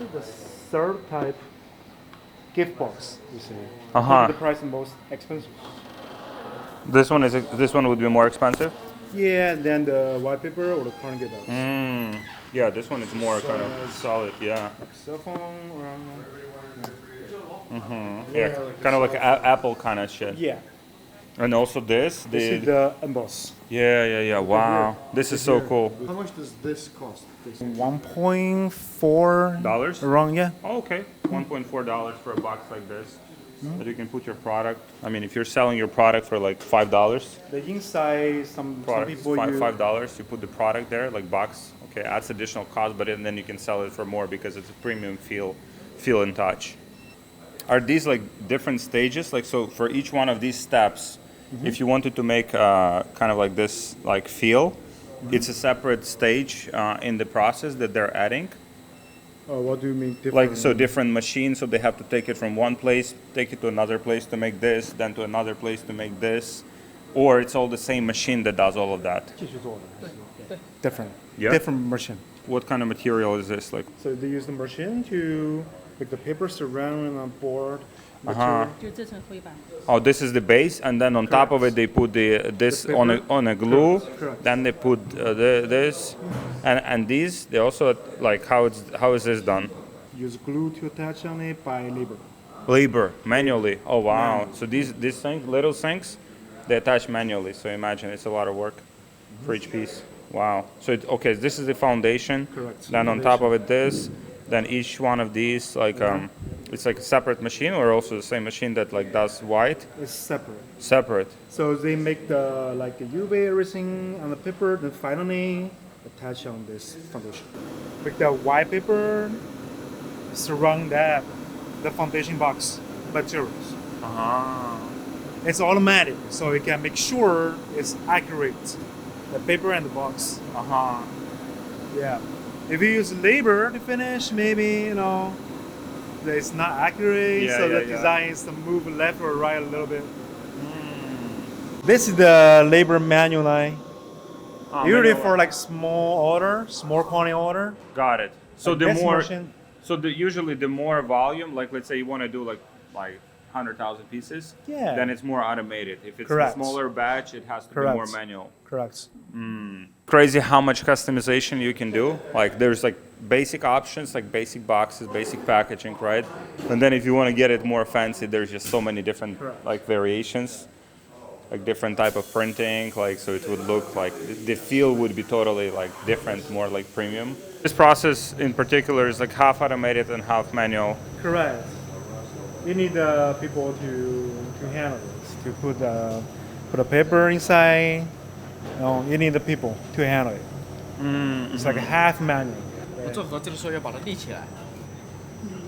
This is the third type gift box. You see, the price is most expensive. This one would be more expensive. Yeah, than the white paper or the corrugated box. Yeah, this one is more kind of solid. Yeah. Like cell phone around. Yeah, kind of like Apple kind of shit. Yeah. And also this is the emboss. Yeah. Wow, this is so cool. How much does this cost? $1.4 around, yeah. Oh, okay, $1.4 for a box like this. That you can put your product. I mean, if you're selling your product for like $5, The inside, some people $5, you put the product there, like box. Okay, adds additional cost, but then you can sell it for more because it's a premium feel and touch. Are these like different stages? Like, so for each one of these steps, if you wanted to make kind of like this like feel, it's a separate stage in the process that they're adding. What do you mean different? Like, so different machines, so they have to take it from one place, take it to another place to make this, then to another place to make this, or it's all the same machine that does all of that? Different. Yeah? Different machine. What kind of material is this? Like, So they use the machine to Like the paper surrounding on board. Uh-huh. material. 就这层灰板。 Oh, this is the base, and then on top of it they put this The on a paper? glue. Correct. Then they put this, and these they also like how is this done? Use glue to attach on it by labor. Labor manually. Oh wow! So these things, little things, they attach manually. So imagine it's a lot of work for each piece. Wow. So okay, this is the foundation. Correct. Then on top of it this. Then each one of these it's like a separate machine, or also the same machine that like does white. It's separate. Separate. So they make the like the UV everything on the paper, then finally attach on this foundation. Like the white paper surround that the foundation box materials. It's automatic, so you can make sure it's accurate. The paper and the box. Yeah. If you use labor to finish, maybe it's not accurate. Yeah, so yeah, the yeah. design is to move left or right a little bit. This is the labor manual line. Usually for like small quantity order. Got it. So Like the this more, machine- usually the more volume, like let's say you want to do like 100,000 pieces, Yeah. then it's more automated. If it's Correct. a smaller batch, it has to Correct. be more manual. Correct. Crazy how much customization you can do. Like there's like basic options, like basic boxes, basic packaging, right? And then if you want to get it more fancy, there's just so many different Correct. like variations, like different type of printing, like so it would look like the feel would be totally like different, more like premium. This process in particular is like half automated and half manual. Correct. You need people to handle this, to put a paper inside. You need the people to handle it. It's like a half manual. 做盒子的时候要把它立起来。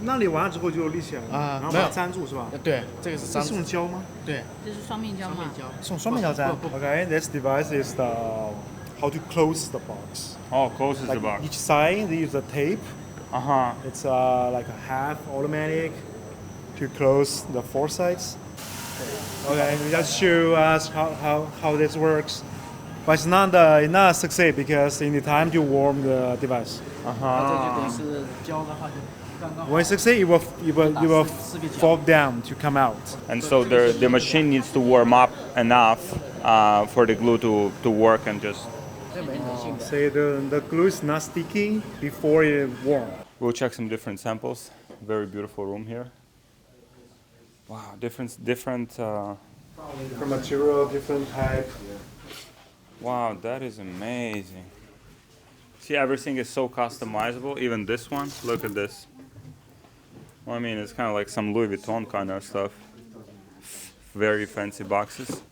那理完了之后就立起来了，啊然后把它粘住是吧？对，这个是这粘是用胶吗？对，这是双面胶嘛？是用双面胶粘。Okay, this device is the how to close the box. Oh, closes Like the box. each side, they use a tape. It's like a half automatic to close the four sides. Okay, we just show us how this works. But it's not a success because in the time to warm the device. 这就等于是胶的话就刚刚好。 When it succeeds, it will fall down to come out. And so the machine needs to warm up enough for the glue to work and just. Say the glue is not sticky before it warm. We'll check some different samples. Very beautiful room here. Wow, different. For material, different type. Wow, that is amazing. See, everything is so customizable. Even this one. Look at this. Well, I mean, it's kind of like some Louis Vuitton kind of stuff. Very fancy boxes.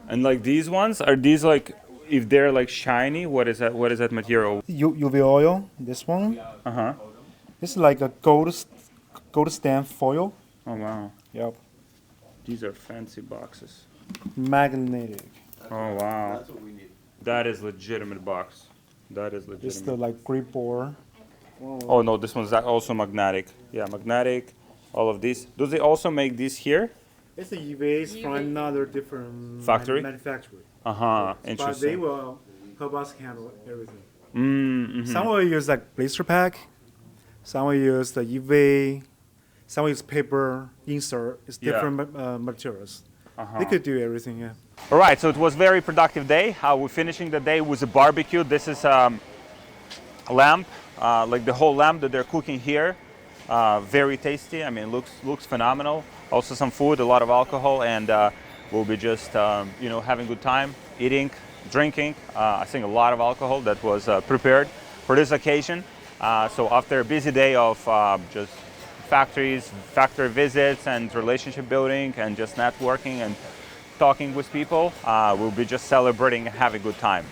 And like these ones, are these like, if they're like shiny, what is that? What is that material? UV oil. This one. This is like a gold stamp foil. Oh wow. Yep. These are fancy boxes. Magnetic. Oh wow. That is legitimate box. That is It's legitimate. the like grip board. Oh no, this one's also magnetic. Yeah, magnetic. All of these. Do they also make these here? It's a UV from another different Factory? manufacturer. Interesting. But they will help us handle everything. Mm-hmm. Some will use like blister pack. Some will use the UV. Some will use paper insert. It's Yeah. different materials. They could do everything. Yeah. All right, so it was a very productive day. We're finishing the day with a barbecue. This is a lamb, like the whole lamb that they're cooking here. Very tasty. I mean, looks phenomenal. Also some food, a lot of alcohol, and we'll be just having a good time, eating, drinking. I think a lot of alcohol that was prepared for this occasion. So after a busy day of just factory visits and relationship building and just networking and talking with people, we'll be just celebrating and having a good time.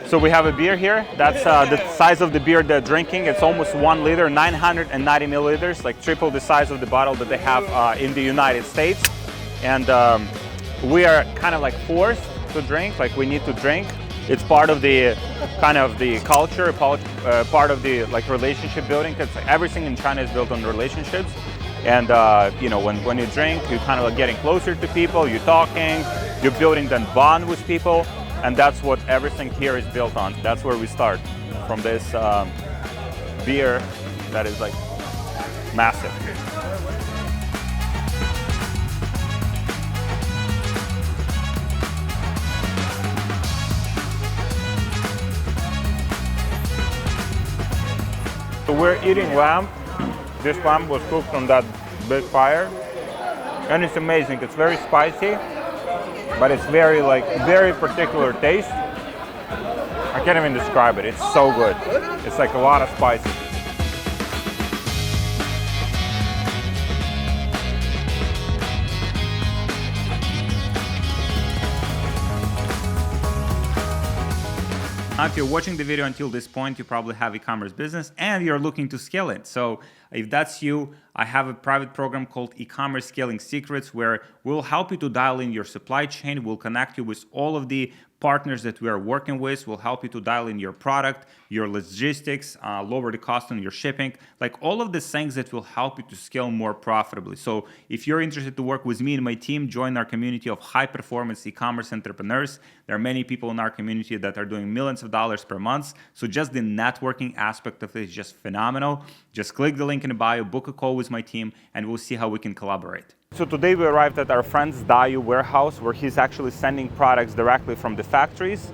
So we have a beer here. That's the size of the beer they're drinking. It's almost 1 liter, 990 milliliters, like triple the size of the bottle that they have in the United States. And we are kind of like forced to drink, like we need to drink. It's part of the kind of the culture, part of the like relationship building, because everything in China is built on relationships. And when you drink, you're kind of like getting closer to people, you're talking, you're building that bond with people. And that's what everything here is built on. That's where we start, from this beer that is like massive. So we're eating lamb. This lamb was cooked on that big fire, and it's amazing. It's very spicy, but it's very particular taste. I can't even describe it. It's so good. It's like a lot of spices. Now, if you're watching the video until this point, you probably have e-commerce business and you're looking to scale it. So if that's you, I have a private program called E-commerce Scaling Secrets, where we'll help you to dial in your supply chain. We'll connect you with all of the partners that we are working with. We'll help you to dial in your product, your logistics, lower the cost on your shipping, like all of the things that will help you to scale more profitably. So if you're interested to work with me and my team, join our community of high-performance e-commerce entrepreneurs. There are many people in our community that are doing millions of dollars per month. So just the networking aspect of it is just phenomenal. Just click the link in the bio, book a call with my team, and we'll see how we can collaborate. So today we arrived at our friend's Dayu warehouse, where he's actually sending products directly from the factories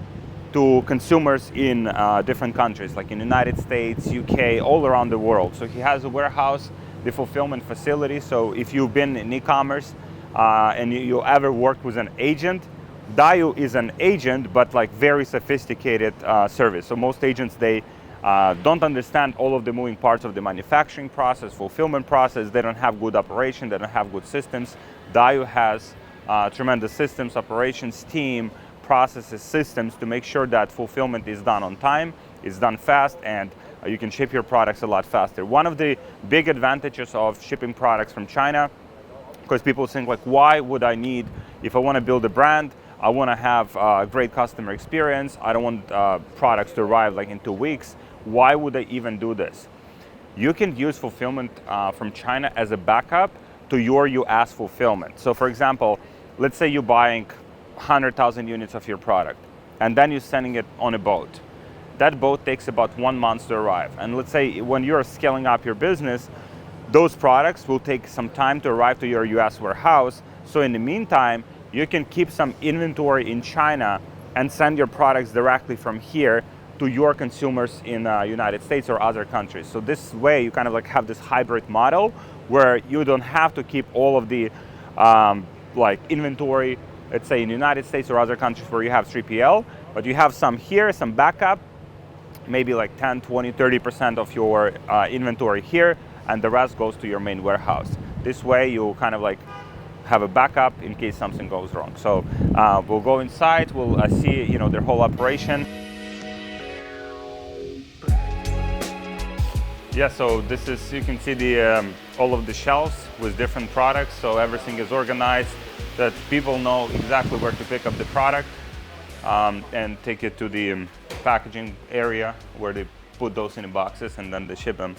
to consumers in different countries, like in the United States, UK, all around the world. So he has a warehouse, the fulfillment facility. So if you've been in e-commerce and you ever worked with an agent, Dayu is an agent, but like very sophisticated service. So most agents, they don't understand all of the moving parts of the manufacturing process, fulfillment process. They don't have good operation, they don't have good systems. Dayu has tremendous systems, operations team, processes, systems to make sure that fulfillment is done on time, is done fast, and you can ship your products a lot faster. One of the big advantages of shipping products from China, because people think like, why would I need, if I want to build a brand, I want to have a great customer experience, I don't want products to arrive like in 2 weeks, why would I even do this? You can use fulfillment from China as a backup to your US fulfillment. So for example, let's say you're buying 100,000 units of your product, and then you're sending it on a boat. That boat takes about 1 month to arrive. And let's say when you're scaling up your business, those products will take some time to arrive to your US warehouse. So in the meantime, you can keep some inventory in China and send your products directly from here to your consumers in United States or other countries. So this way you kind of like have this hybrid model where you don't have to keep all of the like inventory, let's say in the United States or other countries where you have 3PL, but you have some here, some backup, maybe like 10, 20, 30% of your inventory here, and the rest goes to your main warehouse. This way you kind of like have a backup in case something goes wrong. So we'll go inside, we'll see their whole operation. Yeah, so this is, you can see the all of the shelves with different products, so everything is organized, that people know exactly where to pick up the product and take it to the packaging area where they put those in the boxes and then they ship them.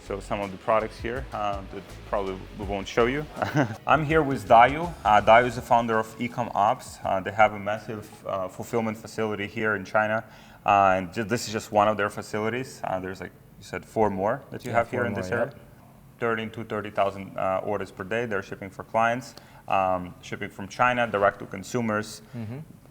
So some of the products here that probably we won't show you. I'm here with Dayu. Dayu is the founder of EcommOps. They have a massive fulfillment facility here in China, and this is just one of their facilities. There's like you said 4 more that you have here in this area. 30,000 to 30,000 orders per day. They're shipping for clients, shipping from China direct to consumers,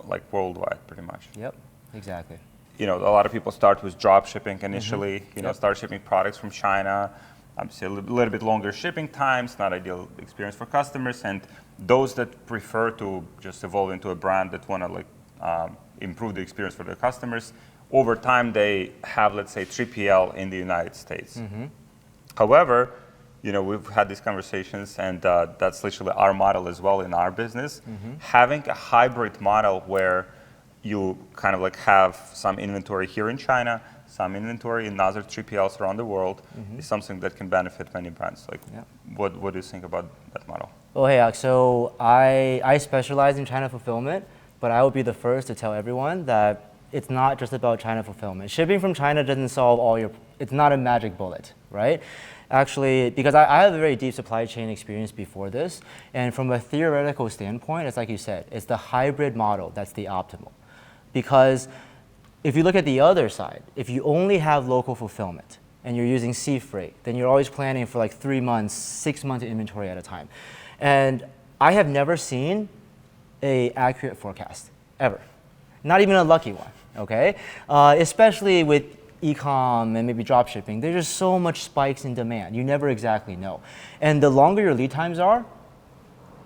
like worldwide, pretty much. Yep, exactly. A lot of people start with drop shipping initially, start shipping products from China. Obviously a little bit longer shipping times, not ideal experience for customers, and those that prefer to just evolve into a brand that want to like improve the experience for their customers, over time they have, let's say, 3PL in the United States. However, we've had these conversations, and that's literally our model as well in our business. Having a hybrid model where you kind of like have some inventory here in China, some inventory in other 3PLs around the world is something that can benefit many brands. Like, what do you think about that model? Well, hey, Alex, so I specialize in China fulfillment, but I will be the first to tell everyone that it's not just about China fulfillment. Shipping from China doesn't solve all your, it's not a magic bullet, right? Actually, because I have a very deep supply chain experience before this, and from a theoretical standpoint, it's like you said, it's the hybrid model that's the optimal. Because if you look at the other side, if you only have local fulfillment and you're using sea freight, then you're always planning for like 3 months, 6 months of inventory at a time. And I have never seen an accurate forecast, ever. Not even a lucky one, okay? Especially with e-com and maybe drop shipping, there's just so much spikes in demand. You never exactly know. And the longer your lead times are,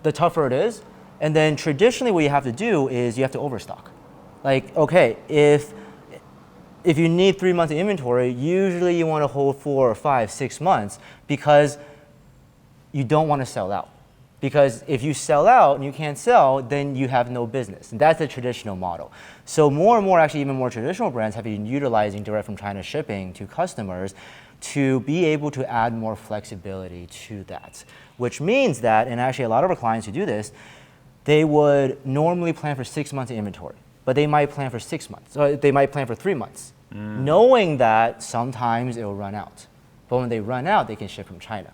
the tougher it is. And then traditionally what you have to do is you have to overstock. Like, okay, if you need 3 months of inventory, usually you want to hold 4 or 5, 6 months because you don't want to sell out. Because if you sell out and you can't sell, then you have no business. And that's the traditional model. So more and more, actually even more traditional brands have been utilizing direct from China shipping to customers to be able to add more flexibility to that. Which means that, and actually a lot of our clients who do this, they would normally plan for 6 months of inventory, but they might plan for 6 months, or they might plan for 3 months, knowing that sometimes it will run out. But when they run out, they can ship from China.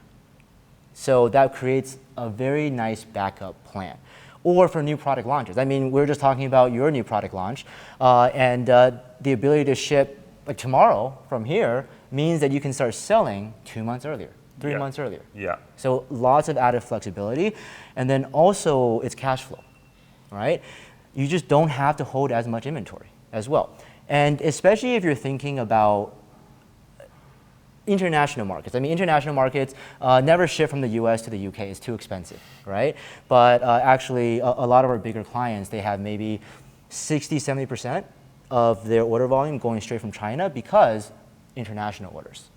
So that creates a very nice backup plan. Or for new product launches. I mean, we're just talking about your new product launch, and the ability to ship like tomorrow from here means that you can start selling 2 months earlier, 3 months earlier. Yeah. So lots of added flexibility, and then also it's cash flow, right? You just don't have to hold as much inventory as well. And especially if you're thinking about international markets. I mean, international markets never ship from the US to the UK. It's too expensive, right? But actually, a lot of our bigger clients, they have maybe 60, 70% of their order volume going straight from China because international orders.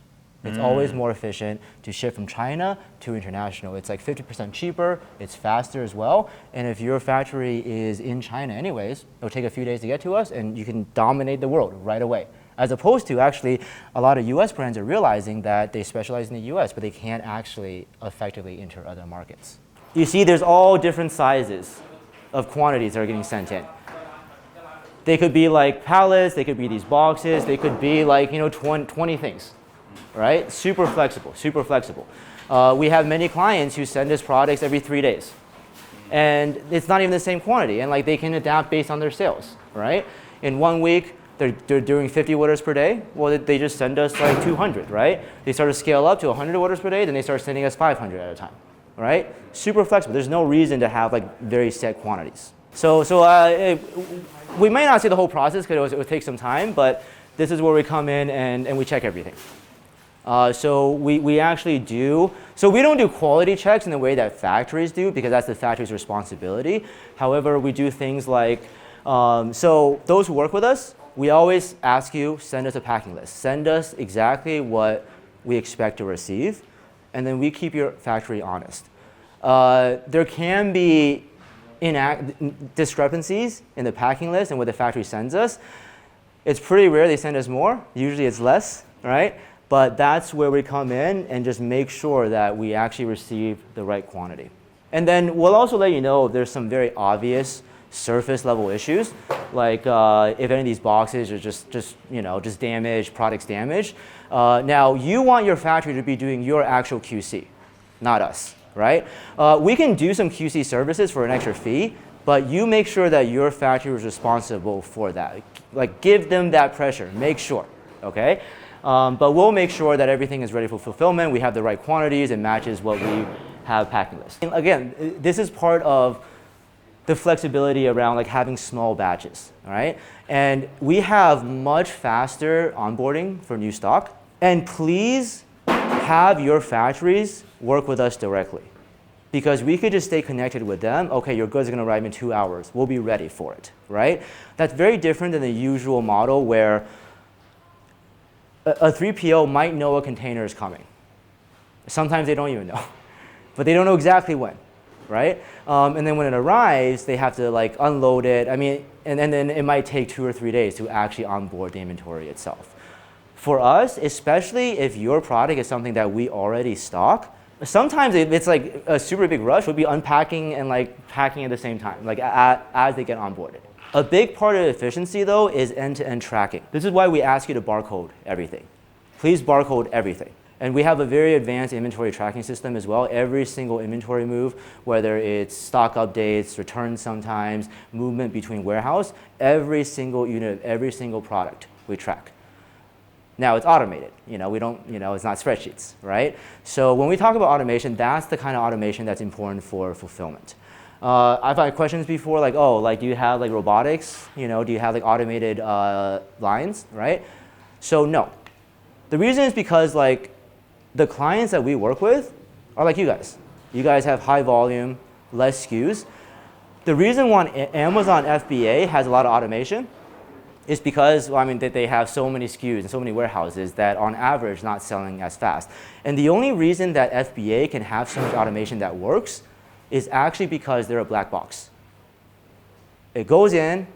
It's always more efficient to ship from China to international. It's like 50% cheaper, it's faster as well. And if your factory is in China anyways, it'll take a few days to get to us and you can dominate the world right away. As opposed to actually, a lot of US brands are realizing that they specialize in the US, but they can't actually effectively enter other markets. You see, there's all different sizes of quantities that are getting sent in. They could be like pallets, they could be these boxes, they could be like, 20 things, right? Super flexible, super flexible. We have many clients who send us products every 3 days. And it's not even the same quantity, and like they can adapt based on their sales, right? In 1 week, they're doing 50 orders per day. Well, they just send us like 200, right? They start to scale up to 100 orders per day, then they start sending us 500 at a time, right? Super flexible. There's no reason to have like very set quantities. So we may not see the whole process because it would take some time, but this is where we come in and we check everything. So we actually do, so we don't do quality checks in the way that factories do because that's the factory's responsibility. However, we do things like, so those who work with us, we always ask you, send us a packing list. Send us exactly what we expect to receive, and then we keep your factory honest. There can be discrepancies in the packing list and what the factory sends us. It's pretty rare they send us more. Usually it's less, right? But that's where we come in and just make sure that we actually receive the right quantity. And then we'll also let you know if there's some very obvious surface level issues, like if any of these boxes are just damaged, products damaged. Now you want your factory to be doing your actual QC, not us, right? We can do some QC services for an extra fee, but you make sure that your factory is responsible for that. Like give them that pressure, make sure, okay? But we'll make sure that everything is ready for fulfillment, we have the right quantities, and matches what we have packing list. And again, this is part of the flexibility around like having small batches, all right? And we have much faster onboarding for new stock. And please have your factories work with us directly because we could just stay connected with them. Okay, your goods are gonna arrive in 2 hours. We'll be ready for it, right? That's very different than the usual model where a 3PL might know a container is coming. Sometimes they don't even know, but they don't know exactly when. Right? And then when it arrives, they have to like unload it. I mean, and then it might take 2 or 3 days to actually onboard the inventory itself. For us, especially if your product is something that we already stock, sometimes it's like a super big rush. We'll be unpacking and like packing at the same time, like as they get onboarded. A big part of efficiency though is end-to-end tracking. This is why we ask you to barcode everything. Please barcode everything. And we have a very advanced inventory tracking system as well. Every single inventory move, whether it's stock updates, returns sometimes, movement between warehouse, every single unit, every single product we track. Now it's automated, we don't, it's not spreadsheets, right? So when we talk about automation, that's the kind of automation that's important for fulfillment. I've had questions before like, do you have like robotics? Do you have like automated lines, right? So no. The reason is because like the clients that we work with are like you guys. You guys have high volume, less SKUs. The reason why Amazon FBA has a lot of automation is because, that they have so many SKUs and so many warehouses that on average not selling as fast. And the only reason that FBA can have so much automation that works is actually because they're a black box. It goes in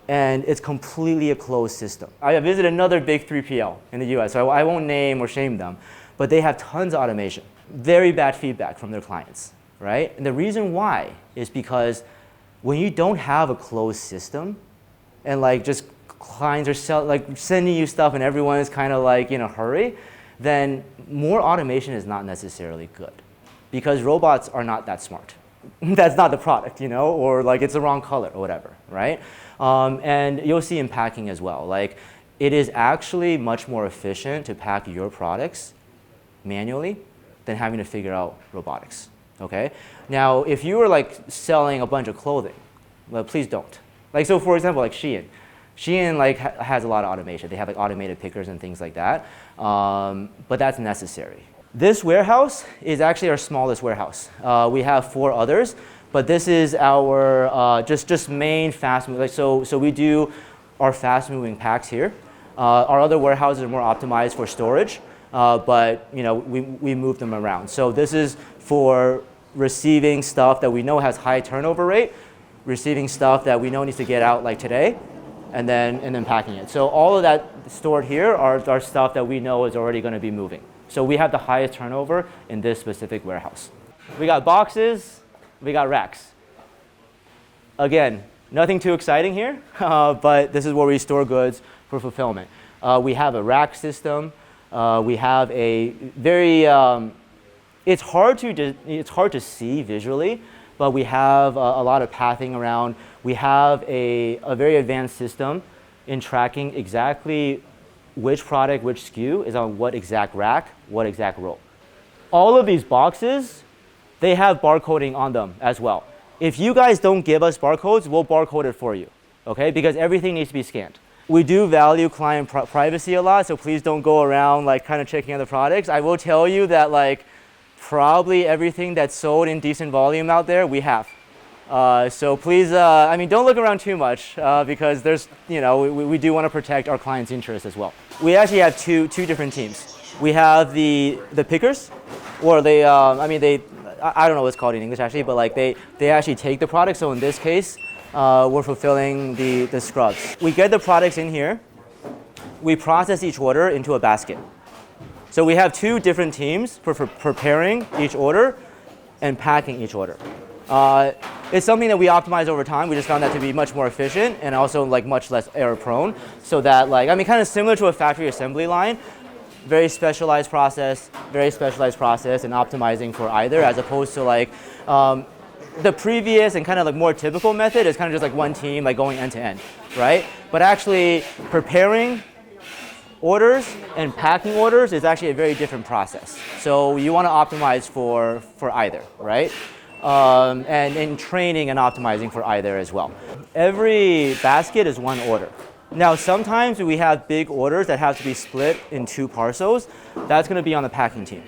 and it's completely a closed system. I visited another big 3PL in the US, so I won't name or shame them, but they have tons of automation. Very bad feedback from their clients, right? And the reason why is because when you don't have a closed system and like just clients are sending you stuff and everyone is kind of like in a hurry, then more automation is not necessarily good because robots are not that smart. That's not the product, or like it's the wrong color or whatever, right? And you'll see in packing as well. Like it is actually much more efficient to pack your products manually than having to figure out robotics, okay? Now, if you were like selling a bunch of clothing, well, please don't. Like, so for example, like Shein. Shein like has a lot of automation. They have like automated pickers and things like that, but that's necessary. This warehouse is actually our smallest warehouse. We have 4 others, but this is our just main fast moving. Like, so we do our fast moving packs here. Our other warehouses are more optimized for storage, but we move them around. So this is for receiving stuff that we know has high turnover rate, receiving stuff that we know needs to get out like today, and then packing it. So all of that stored here are stuff that we know is already going to be moving. So we have the highest turnover in this specific warehouse. We got boxes, we got racks. Again, nothing too exciting here, but this is where we store goods for fulfillment. We have a rack system. We have a very, it's hard to see visually, but we have a lot of pathing around. We have a very advanced system in tracking exactly which product, which SKU is on what exact rack, what exact row. All of these boxes, they have barcoding on them as well. If you guys don't give us barcodes, we'll barcode it for you, okay? Because everything needs to be scanned. We do value client privacy a lot, so please don't go around like kind of checking other products. I will tell you that like probably everything that's sold in decent volume out there, we have. So please, don't look around too much because there's, we do want to protect our clients' interests as well. We actually have two different teams. We have the pickers, or they, I don't know what it's called in English actually, but like they actually take the product. So in this case, we're fulfilling the scrubs. We get the products in here. We process each order into a basket. So we have 2 different teams for preparing each order and packing each order. It's something that we optimize over time. We just found that to be much more efficient and also like much less error prone. So that kind of similar to a factory assembly line, very specialized process and optimizing for either, as opposed to like the previous and kind of like more typical method is kind of just like one team like going end to end, right? But actually preparing orders and packing orders is actually a very different process. So you want to optimize for either, right? And in training and optimizing for either as well. Every basket is 1 order. Now sometimes we have big orders that have to be split in 2 parcels. That's going to be on the packing team.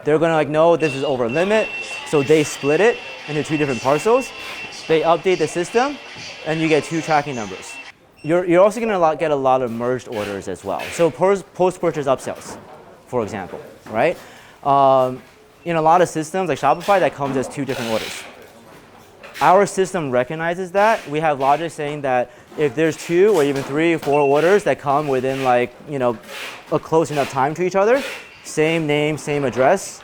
They're going to like, no, this is over limit, so they split it into 2 different parcels. They update the system, and you get 2 tracking numbers. You're also going to get a lot of merged orders as well. So post-purchase upsells, for example, right? In a lot of systems like Shopify, that comes as 2 different orders. Our system recognizes that. We have logic saying that if there's 2 or even 3 or 4 orders that come within like, a close enough time to each other, same name, same address,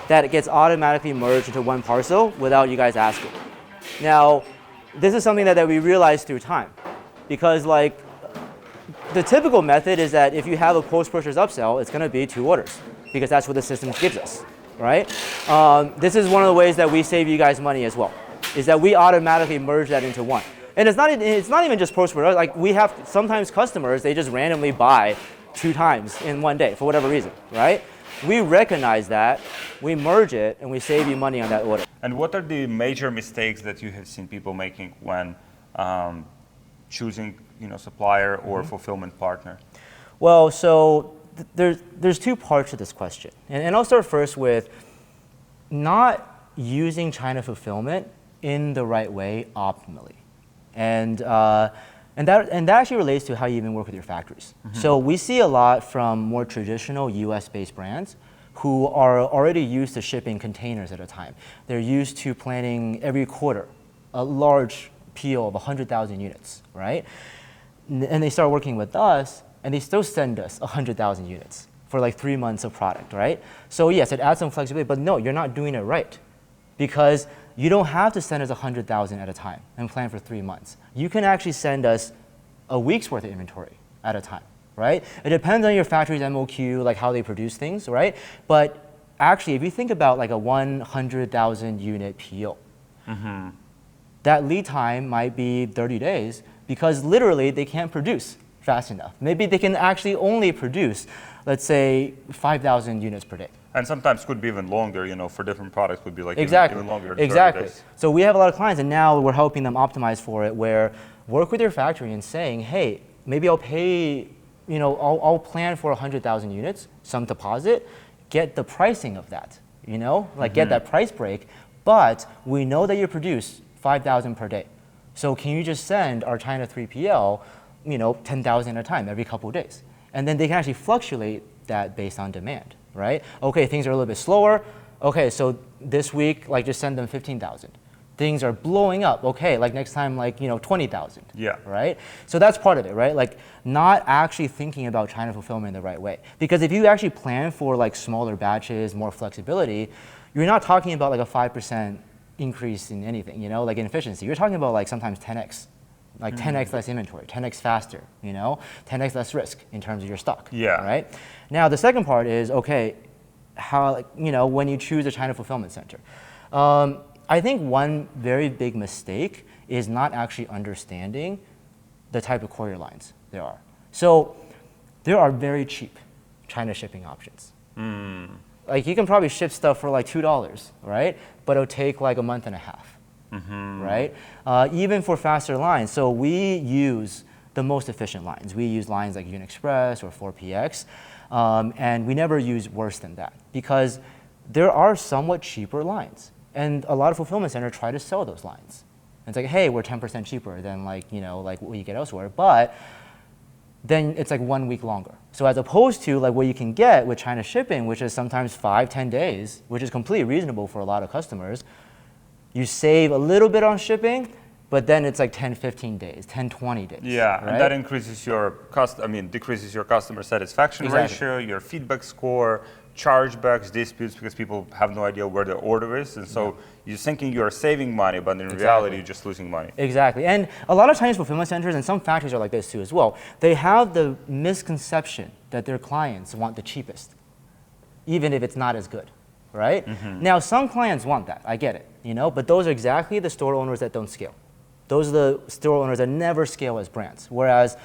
that it gets automatically merged into 1 parcel without you guys asking. Now, this is something that we realized through time, because like the typical method is that if you have a post-purchase upsell, it's going to be 2 orders, because that's what the system gives us, right? This is one of the ways that we save you guys money as well, is that we automatically merge that into one. And it's not even just post-production. Like we have sometimes customers, they just randomly buy 2 times in one day for whatever reason, right? We recognize that, we merge it, and we save you money on that order. And what are the major mistakes that you have seen people making when choosing, supplier or fulfillment partner? Well, so there's 2 parts to this question, and I'll start first with not using China fulfillment in the right way optimally, and that actually relates to how you even work with your factories. So we see a lot from more traditional US-based brands who are already used to shipping containers at a time. They're used to planning every quarter a large PO of 100,000 units, right? And they start working with us, and they still send us 100,000 units for like 3 months of product, right? So yes, it adds some flexibility, but no, you're not doing it right, because you don't have to send us 100,000 at a time and plan for 3 months. You can actually send us a week's worth of inventory at a time, right? It depends on your factory's MOQ, like how they produce things, right? But actually, if you think about like a 100,000 unit PO, that lead time might be 30 days because literally they can't produce fast enough. Maybe they can actually only produce, let's say, 5,000 units per day. And sometimes could be even longer, for different products could be like exactly. even longer. Exactly. So we have a lot of clients, and now we're helping them optimize for it, where work with your factory and saying, hey, maybe I'll pay, I'll plan for 100,000 units, some deposit, get the pricing of that, get that price break, but we know that you produce 5,000 per day. So can you just send our China 3PL, 10,000 at a time every couple of days? And then they can actually fluctuate that based on demand, right? Okay, things are a little bit slower. Okay, so this week, just send them 15,000. Things are blowing up. Okay, next time, 20,000. Yeah. Right? So that's part of it, right? Not actually thinking about China fulfillment in the right way. Because if you actually plan for smaller batches, more flexibility, you're not talking about a 5% increase in anything, in efficiency. You're talking about sometimes 10x. 10x less inventory, 10x faster, 10x less risk in terms of your stock. Yeah. Right? Now the second part is, okay, how, when you choose a China fulfillment center. I think one very big mistake is not actually understanding the type of courier lines there are. So there are very cheap China shipping options. You can probably ship stuff for $2, right? But it'll take a month and a half, right? Even for faster lines. So we use the most efficient lines. We use lines like UniExpress or 4PX, and we never use worse than that because there are somewhat cheaper lines. And a lot of fulfillment centers try to sell those lines. And it's hey, we're 10% cheaper than what you get elsewhere, but then it's 1 week longer. So as opposed to what you can get with China shipping, which is sometimes 5-10 days, which is completely reasonable for a lot of customers, you save a little bit on shipping, but then it's 10-15 days, 10-20 days. Yeah, right? and that increases your decreases your customer satisfaction ratio, your feedback score, chargebacks, disputes, because people have no idea where the order is, and so you're thinking you're saving money, but in reality you're just losing money. Exactly, and a lot of Chinese fulfillment centers, and some factories are like this too as well, they have the misconception that their clients want the cheapest, even if it's not as good, right? Now, some clients want that, I get it, but those are exactly the store owners that don't scale. Those are the store owners that never scale as brands, whereas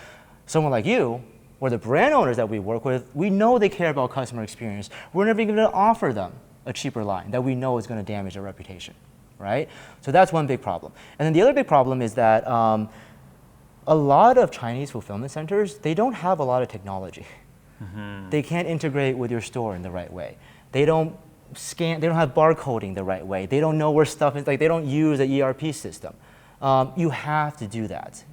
someone like you, or the brand owners that we work with, we know they care about customer experience. We're never going to offer them a cheaper line that we know is going to damage their reputation, right? So that's one big problem. And then the other big problem is that a lot of Chinese fulfillment centers, they don't have a lot of technology. They can't integrate with your store in the right way. They don't scan, they don't have barcoding the right way. They don't know where stuff is, they don't use an ERP system. You have to do that,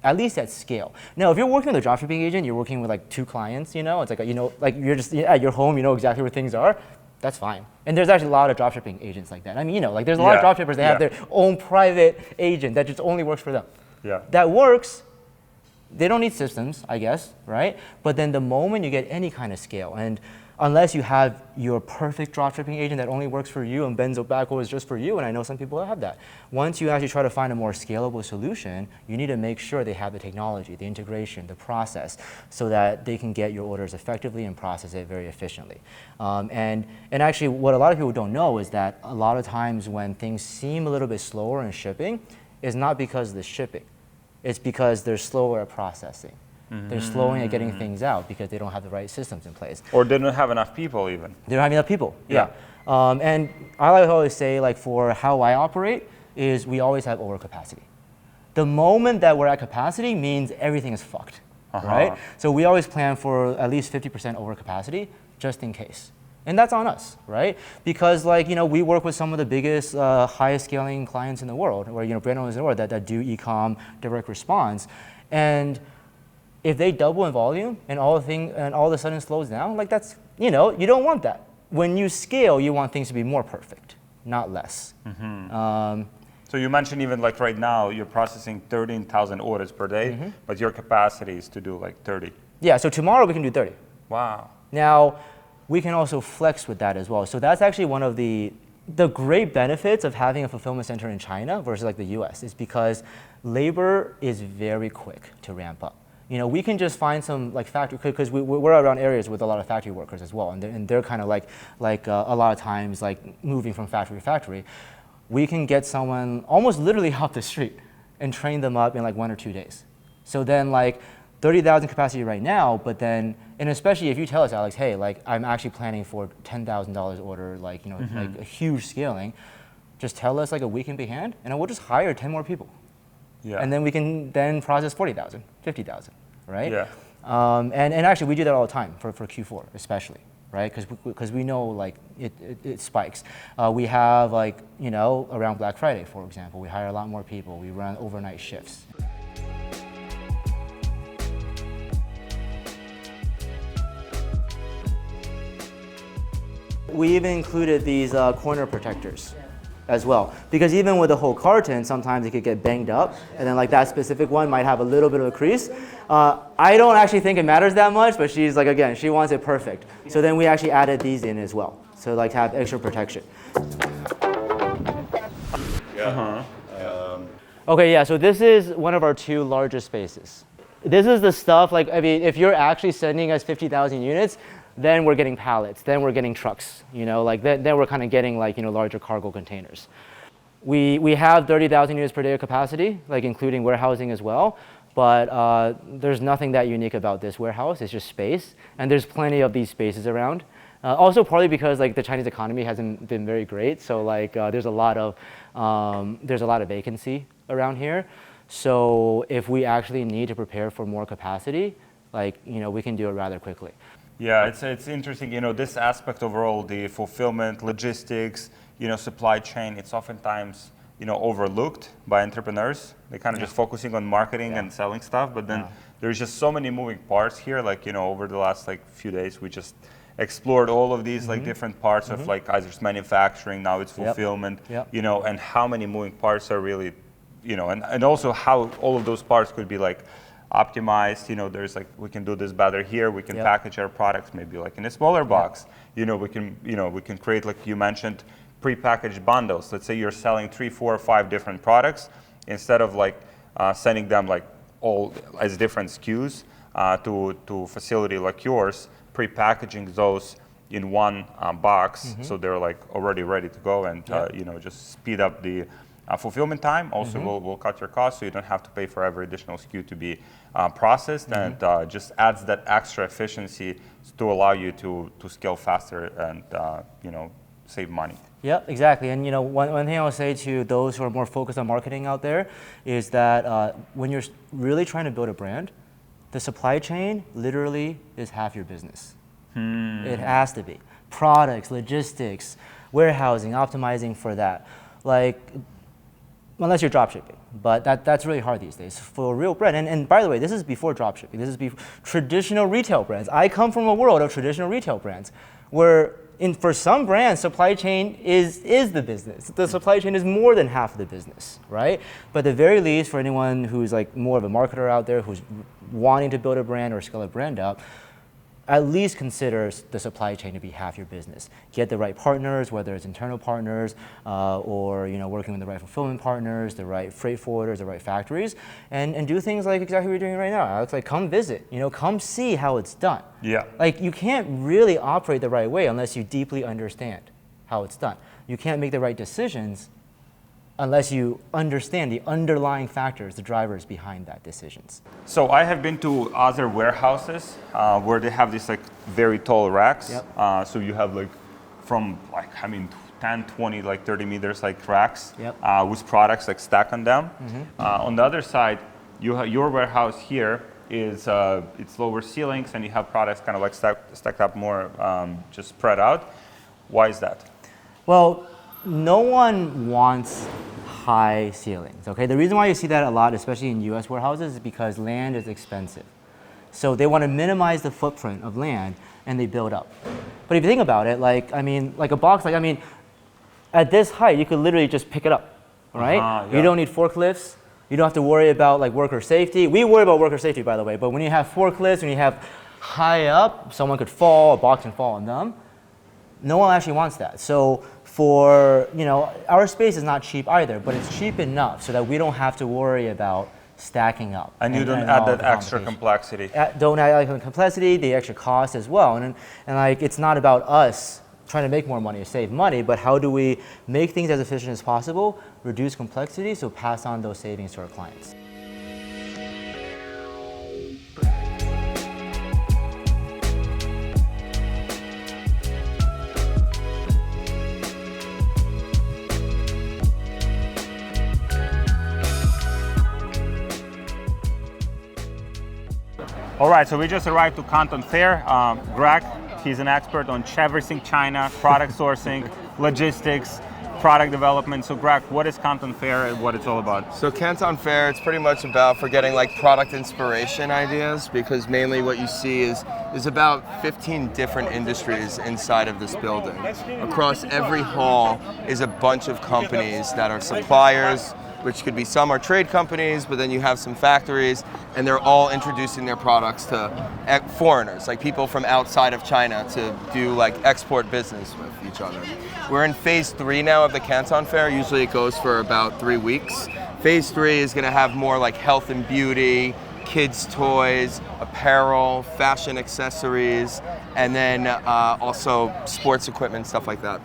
at least at scale. Now, if you're working with a dropshipping agent, you're working with 2 clients, it's you're just at your home, you know exactly where things are, that's fine. And there's actually a lot of dropshipping agents like that. I mean, there's a lot of dropshippers that have their own private agent that just only works for them. Yeah. That works. They don't need systems, I guess, right? But then the moment you get any kind of scale, and unless you have your perfect dropshipping agent that only works for you and bends backwards just for you, and I know some people have that. Once you actually try to find a more scalable solution, you need to make sure they have the technology, the integration, the process, so that they can get your orders effectively and process it very efficiently. And actually, what a lot of people don't know is that a lot of times when things seem a little bit slower in shipping, it's not because of the shipping. It's because they're slower at processing. They're slowing at getting things out because they don't have the right systems in place. Or they don't have enough people even. They don't have enough people, yeah. And I like to always say, like, for how I operate, is we always have overcapacity. The moment that we're at capacity means everything is fucked, right? So we always plan for at least 50% overcapacity, just in case. And that's on us, right? Because, like, you know, we work with some of the biggest, highest scaling clients in the world, or, you know, brand owners in the world that do e-com, direct response. And if they double in volume and all of a sudden slows down, like, that's, you know, you don't want that. When you scale, you want things to be more perfect, not less. So you mentioned even like right now, you're processing 13,000 orders per day, but your capacity is to do like 30. Yeah, so tomorrow we can do 30. Wow. Now, we can also flex with that as well. So that's actually one of the great benefits of having a fulfillment center in China versus like the US, is because labor is very quick to ramp up. You know, we can just find some like factory, because we're around areas with a lot of factory workers as well, and they're kind of like a lot of times like moving from factory to factory. We can get someone almost literally off the street and train them up in like 1 or 2 days. So then, like, 30,000 capacity right now, but then, and especially if you tell us, Alex, hey, like, I'm actually planning for $10,000 order, like, you know, like a huge scaling, just tell us like a week in behind, and we'll just hire 10 more people. Yeah. And then we can then process 40,000, 50,000, right? Yeah. And actually, we do that all the time for Q4 especially, right? Because we know like it spikes. We have, like, you know, around Black Friday, for example, we hire a lot more people. We run overnight shifts. We even included these corner protectors as well, because even with the whole carton, sometimes it could get banged up, and then like that specific one might have a little bit of a crease. I don't actually think it matters that much, but she's like, again, she wants it perfect. So then we actually added these in as well, so like to have extra protection. Okay, yeah, so this is one of our 2 largest spaces. This is the stuff, like, I mean, if you're actually sending us 50,000 units, then we're getting pallets, then we're getting trucks, you know, like then we're kind of getting like, you know, larger cargo containers. We have 30,000 units per day of capacity, like including warehousing as well, but there's nothing that unique about this warehouse. It's just space, and there's plenty of these spaces around. Also partly because like the Chinese economy hasn't been very great, so like there's a lot of vacancy around here. So if we actually need to prepare for more capacity, like, you know, we can do it rather quickly. Yeah, it's interesting, you know, this aspect overall, the fulfillment, logistics, you know, supply chain, it's oftentimes, you know, overlooked by entrepreneurs. They kind of just focusing on marketing and selling stuff, but then there's just so many moving parts here. Like, you know, over the last like few days, we just explored all of these like different parts of like either it's manufacturing, now it's fulfillment, you know, and how many moving parts are really, you know, and also how all of those parts could be like optimized. You know, there's like, we can do this better here, we can package our products maybe like in a smaller box. You know, we can create, like you mentioned, pre-packaged bundles. Let's say you're selling 3, 4, or 5 different products, instead of like sending them like all as different SKUs to facility like yours, pre-packaging those in one box, so they're like already ready to go, and you know, just speed up the fulfillment time. Also will cut your costs, so you don't have to pay for every additional SKU to be processed, and just adds that extra efficiency to allow you to scale faster and you know, save money. Yeah, exactly. And you know, one thing I will say to those who are more focused on marketing out there is that when you're really trying to build a brand, the supply chain literally is half your business. It has to be. Products, logistics, warehousing, optimizing for that. Like, unless you're dropshipping, but that's really hard these days for a real brand. And by the way, this is before dropshipping. This is before traditional retail brands. I come from a world of traditional retail brands where for some brands, supply chain is the business. The supply chain is more than half of the business, right? But at the very least, for anyone who's like more of a marketer out there who's wanting to build a brand or scale a brand up, at least consider the supply chain to be half your business. Get the right partners, whether it's internal partners or working with the right fulfillment partners, the right freight forwarders, the right factories, and do things like exactly what you're doing right now, Alex. Like come visit, come see how it's done. Yeah. Like you can't really operate the right way unless you deeply understand how it's done. You can't make the right decisions unless you understand the underlying factors, the drivers behind that decisions. So I have been to other warehouses where they have these like very tall racks. Yep. So you have like from 10, 20, like 30 meters like racks Yep. with products like stacked on them. Mm-hmm. On the other side, your warehouse here is it's lower ceilings and you have products kind of like stacked up more, just spread out. Why is that? Well, no one wants high ceilings, okay? The reason why you see that a lot, especially in US warehouses, is because land is expensive. So they want to minimize the footprint of land and they build up. But if you think about it, like a box, at this height, you could literally just pick it up, all right? Yeah. You don't need forklifts. You don't have to worry about like worker safety. We worry about worker safety, by the way, but when you have forklifts, when you have high up, someone could fall, a box can fall on them. No one actually wants that. So for, our space is not cheap either, but it's cheap enough so that we don't have to worry about stacking up. And you don't add that extra complexity. Don't add the complexity, the extra cost as well. And like, it's not about us trying to make more money or save money, but how do we make things as efficient as possible, reduce complexity, so pass on those savings to our clients. All right, so we just arrived to Canton Fair. Greg, he's an expert on everything China, product sourcing, logistics, product development. So Greg, what is Canton Fair and what it's all about? So Canton Fair, it's pretty much about for getting like product inspiration ideas, because mainly what you see is there's about 15 different industries inside of this building. Across every hall is a bunch of companies that are suppliers, which could be some are trade companies, but then you have some factories, and they're all introducing their products to foreigners, like people from outside of China, to do like export business with each other. We're in phase 3 now of the Canton Fair. Usually it goes for about 3 weeks. Phase 3 is gonna have more like health and beauty, kids' toys, apparel, fashion accessories, and then also sports equipment, stuff like that.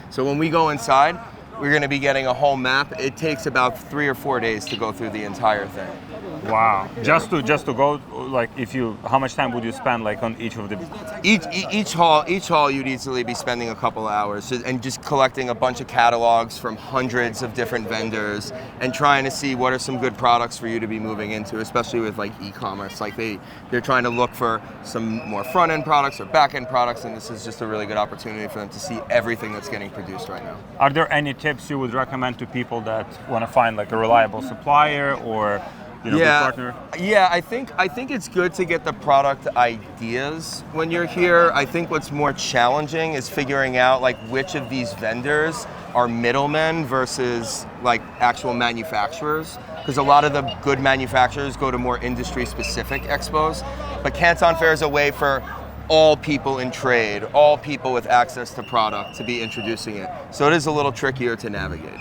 So when we go inside, we're going to be getting a whole map. It takes about 3 or 4 days to go through the entire thing. Wow! Just to go, like, how much time would you spend like on each of the? Each hall you'd easily be spending a couple of hours and just collecting a bunch of catalogs from hundreds of different vendors and trying to see what are some good products for you to be moving into, especially with like e-commerce. Like they're trying to look for some more front-end products or back-end products, and this is just a really good opportunity for them to see everything that's getting produced right now. Are there any tips you would recommend to people that want to find like a reliable supplier or good partner? Yeah, I think it's good to get the product ideas when you're here. I think what's more challenging is figuring out like which of these vendors are middlemen versus like actual manufacturers, because a lot of the good manufacturers go to more industry-specific expos. But Canton Fair is a way for all people in trade, all people with access to product to be introducing it. So it is a little trickier to navigate.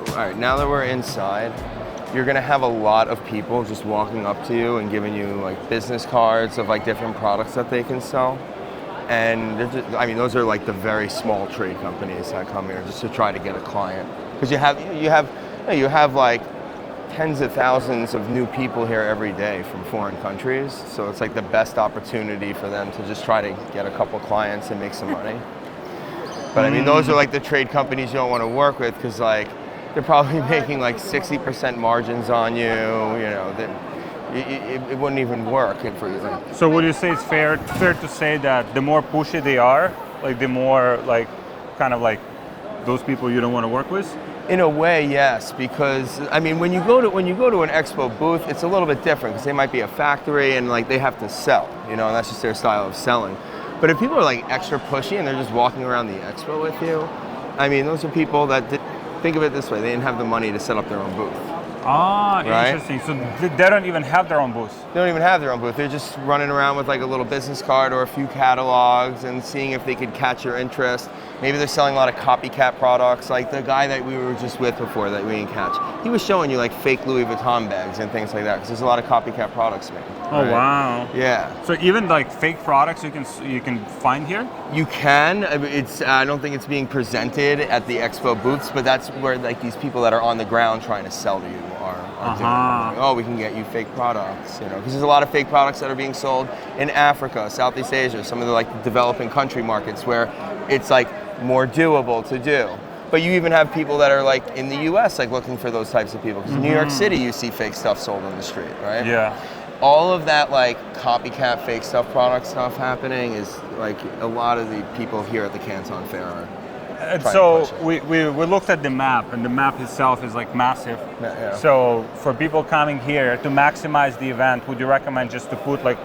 All right, now that we're inside, you're gonna have a lot of people just walking up to you and giving you like business cards of like different products that they can sell. And those are like the very small trade companies that come here just to try to get a client. Because you have like tens of thousands of new people here every day from foreign countries. So it's like the best opportunity for them to just try to get a couple clients and make some money. But those are like the trade companies you don't want to work with, because like they're probably making like 60% margins on you. It wouldn't even work for you. So would you say it's fair to say that the more pushy they are, like the more like kind of like those people you don't want to work with? In a way, yes, because I mean, when you go to an expo booth, it's a little bit different because they might be a factory and like they have to sell, you know, and that's just their style of selling. But if people are like extra pushy and they're just walking around the expo with you, I mean, those are people that think of it this way: they didn't have the money to set up their own booth. Ah, right? Interesting. So they don't even have their own booth. They don't even have their own booth. They're just running around with like a little business card or a few catalogs and seeing if they could catch your interest. Maybe they're selling a lot of copycat products. Like the guy that we were just with before that we didn't catch, he was showing you like fake Louis Vuitton bags and things like that because there's a lot of copycat products made. Oh, right? wow. Yeah. So even like fake products you can find here? You can. I don't think it's being presented at the expo booths, but that's where like these people that are on the ground trying to sell to you are doing. Like, oh, we can get you fake products, you know, because there's a lot of fake products that are being sold in Africa, Southeast Asia, some of the like developing country markets where it's like more doable to do. But you even have people that are like in the US like looking for those types of people because in New York City you see fake stuff sold on the street, right? Yeah. All of that like copycat fake stuff happening is like a lot of the people here at the Canton Fair are. So we looked at the map, and the map itself is like massive. Yeah. So for people coming here to maximize the event, would you recommend just to put like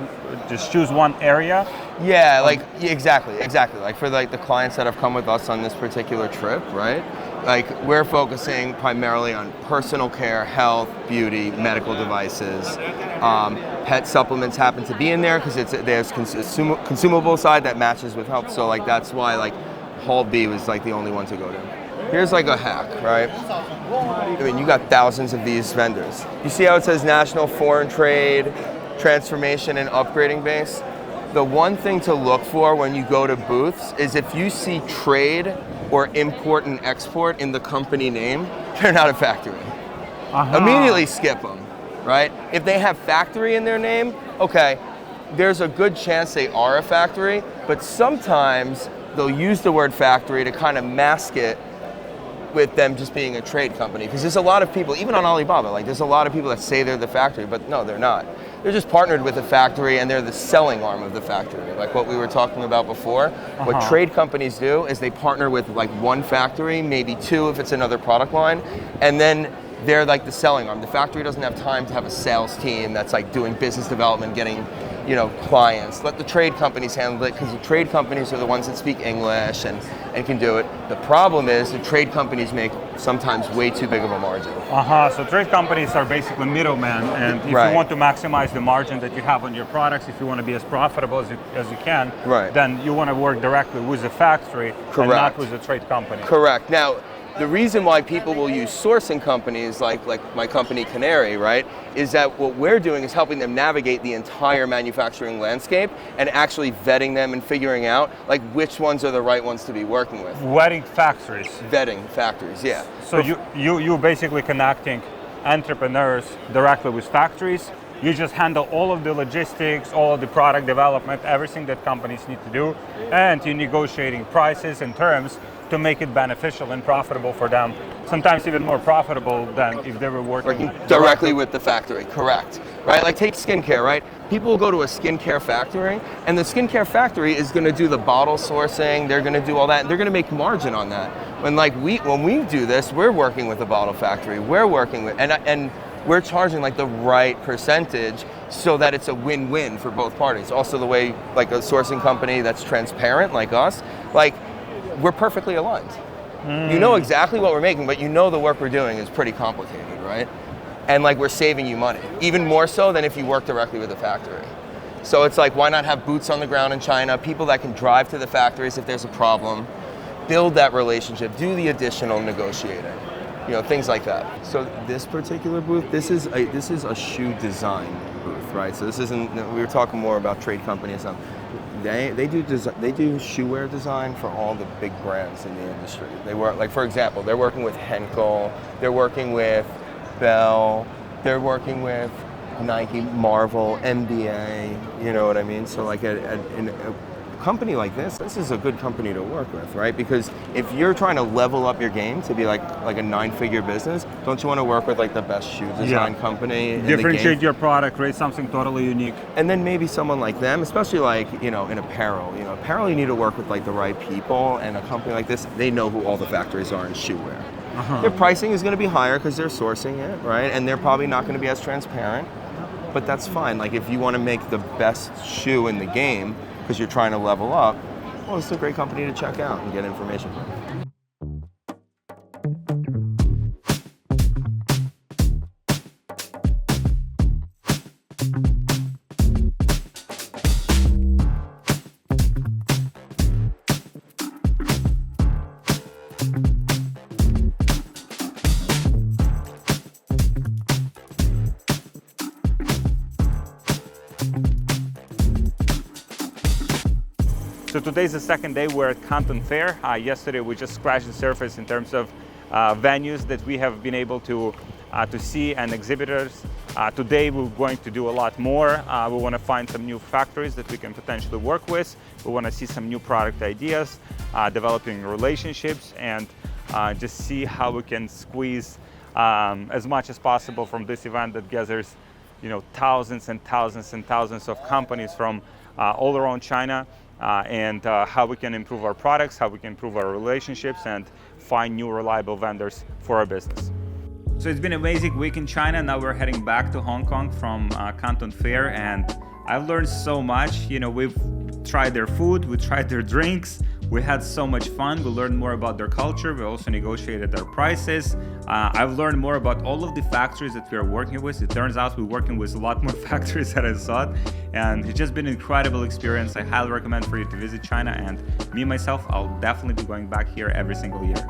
just choose one area? Yeah, like exactly. Like for like the clients that have come with us on this particular trip, right? Like we're focusing primarily on personal care, health, beauty, medical devices. Pet supplements happen to be in there because there's consumable side that matches with health. So like that's why like Hall B was like the only one to go to. Here's like a hack, right? I mean, you got thousands of these vendors. You see how it says National Foreign Trade, Transformation and Upgrading Base? The one thing to look for when you go to booths is if you see trade or import and export in the company name, they're not a factory. Immediately skip them, right? If they have factory in their name, okay, there's a good chance they are a factory, but sometimes they'll use the word factory to kind of mask it with them just being a trade company. Because there's a lot of people, even on Alibaba, like there's a lot of people that say they're the factory, but no, they're not. They're just partnered with a factory and they're the selling arm of the factory. Like what we were talking about before. What trade companies do is they partner with like one factory, maybe two if it's another product line, and then they're like the selling arm. The factory doesn't have time to have a sales team that's like doing business development, getting, you know, clients. Let the trade companies handle it because the trade companies are the ones that speak English and can do it. The problem is the trade companies make sometimes way too big of a margin. So trade companies are basically middlemen, and if you want to maximize the margin that you have on your products, if you want to be as profitable as you can, then you want to work directly with the factory and not with the trade company. Correct. Now, the reason why people will use sourcing companies like my company Canary, right, is that what we're doing is helping them navigate the entire manufacturing landscape and actually vetting them and figuring out like which ones are the right ones to be working with. Vetting factories. Vetting factories, yeah. So you basically connecting entrepreneurs directly with factories. You just handle all of the logistics, all of the product development, everything that companies need to do, and you're negotiating prices and terms to make it beneficial and profitable for them. Sometimes even more profitable than if they were working directly with the factory, correct. Right, like take skincare, right? People will go to a skincare factory and the skincare factory is gonna do the bottle sourcing, they're gonna do all that, and they're gonna make margin on that. When we do this, we're working with a bottle factory, we're working with, and we're charging like the right percentage so that it's a win-win for both parties. Also the way like a sourcing company that's transparent like us, like we're perfectly aligned. You know exactly what we're making, but you know the work we're doing is pretty complicated, right? And like we're saving you money, even more so than if you work directly with a factory. So it's like, why not have boots on the ground in China, people that can drive to the factories if there's a problem, build that relationship, do the additional negotiating, you know, things like that. So this particular booth, this is a shoe design booth, right? So this isn't, we were talking more about trade companies. They do shoewear design for all the big brands in the industry. They work, like for example, they're working with Henkel, they're working with Bell, they're working with Nike, Marvel, NBA, you know what I mean? So like a company like this is a good company to work with, right? Because if you're trying to level up your game to be like a 9-figure business, don't you want to work with like the best shoe design company? Differentiate your product, create something totally unique. And then maybe someone like them, especially like, you know, in apparel. You know, apparel you need to work with like the right people, and a company like this, they know who all the factories are in shoe wear. Their pricing is going to be higher because they're sourcing it, right? And they're probably not going to be as transparent, but that's fine. Like if you want to make the best shoe in the game because you're trying to level up, well, it's a great company to check out and get information from. So today's the second day we're at Canton Fair. Yesterday we just scratched the surface in terms of venues that we have been able to see and exhibitors. Today we're going to do a lot more. We want to find some new factories that we can potentially work with. We want to see some new product ideas, developing relationships, and just see how we can squeeze as much as possible from this event that gathers, thousands and thousands and thousands of companies from all around China. And how we can improve our products, how we can improve our relationships, and find new reliable vendors for our business. So it's been an amazing week in China. Now we're heading back to Hong Kong from Canton Fair, and I've learned so much. We've tried their food, we tried their drinks, we had so much fun. We learned more about their culture. We also negotiated their prices. I've learned more about all of the factories that we are working with. It turns out we're working with a lot more factories than I thought, and it's just been an incredible experience. I highly recommend for you to visit China, and me myself, I'll definitely be going back here every single year.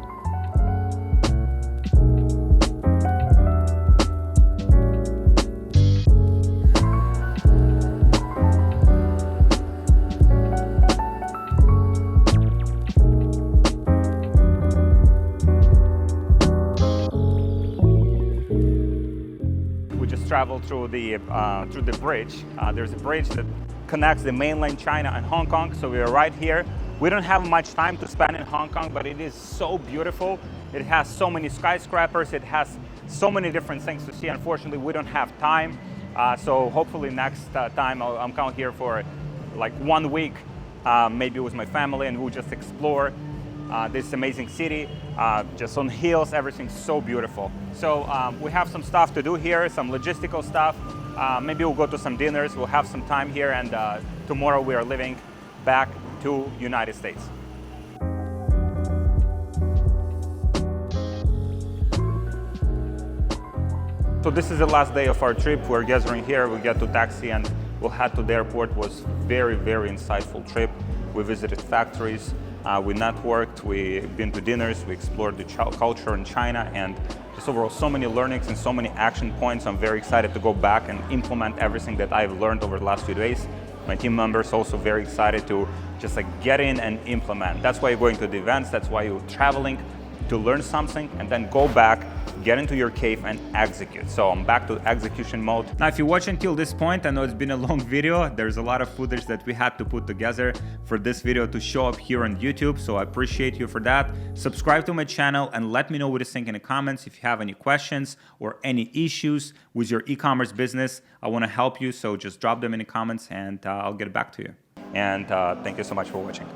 Travel through the bridge. There's a bridge that connects the mainland China and Hong Kong, so we are right here. We don't have much time to spend in Hong Kong, but it is so beautiful. It has so many skyscrapers, it has so many different things to see. Unfortunately, we don't have time, so hopefully next time I'll come here for like 1 week, maybe with my family, and we'll just explore this amazing city, just on hills. Everything's so beautiful. So we have some stuff to do here, some logistical stuff. Maybe we'll go to some dinners. We'll have some time here, and tomorrow we are leaving back to United States. So this is the last day of our trip. We're gathering here. We get to taxi and we'll head to the airport. It was very, very insightful trip. We visited factories. We networked, we've been to dinners, we explored the culture in China, and just overall so many learnings and so many action points. I'm very excited to go back and implement everything that I've learned over the last few days. My team members also very excited to just get in and implement. That's why you're going to the events, that's why you're traveling, to learn something and then go back, get into your cave and execute. So I'm back to execution mode. Now, if you watch until this point, I know it's been a long video. There's a lot of footage that we had to put together for this video to show up here on YouTube. So I appreciate you for that. Subscribe to my channel and let me know what you think in the comments. If you have any questions or any issues with your e-commerce business, I want to help you. So just drop them in the comments and I'll get back to you. And thank you so much for watching.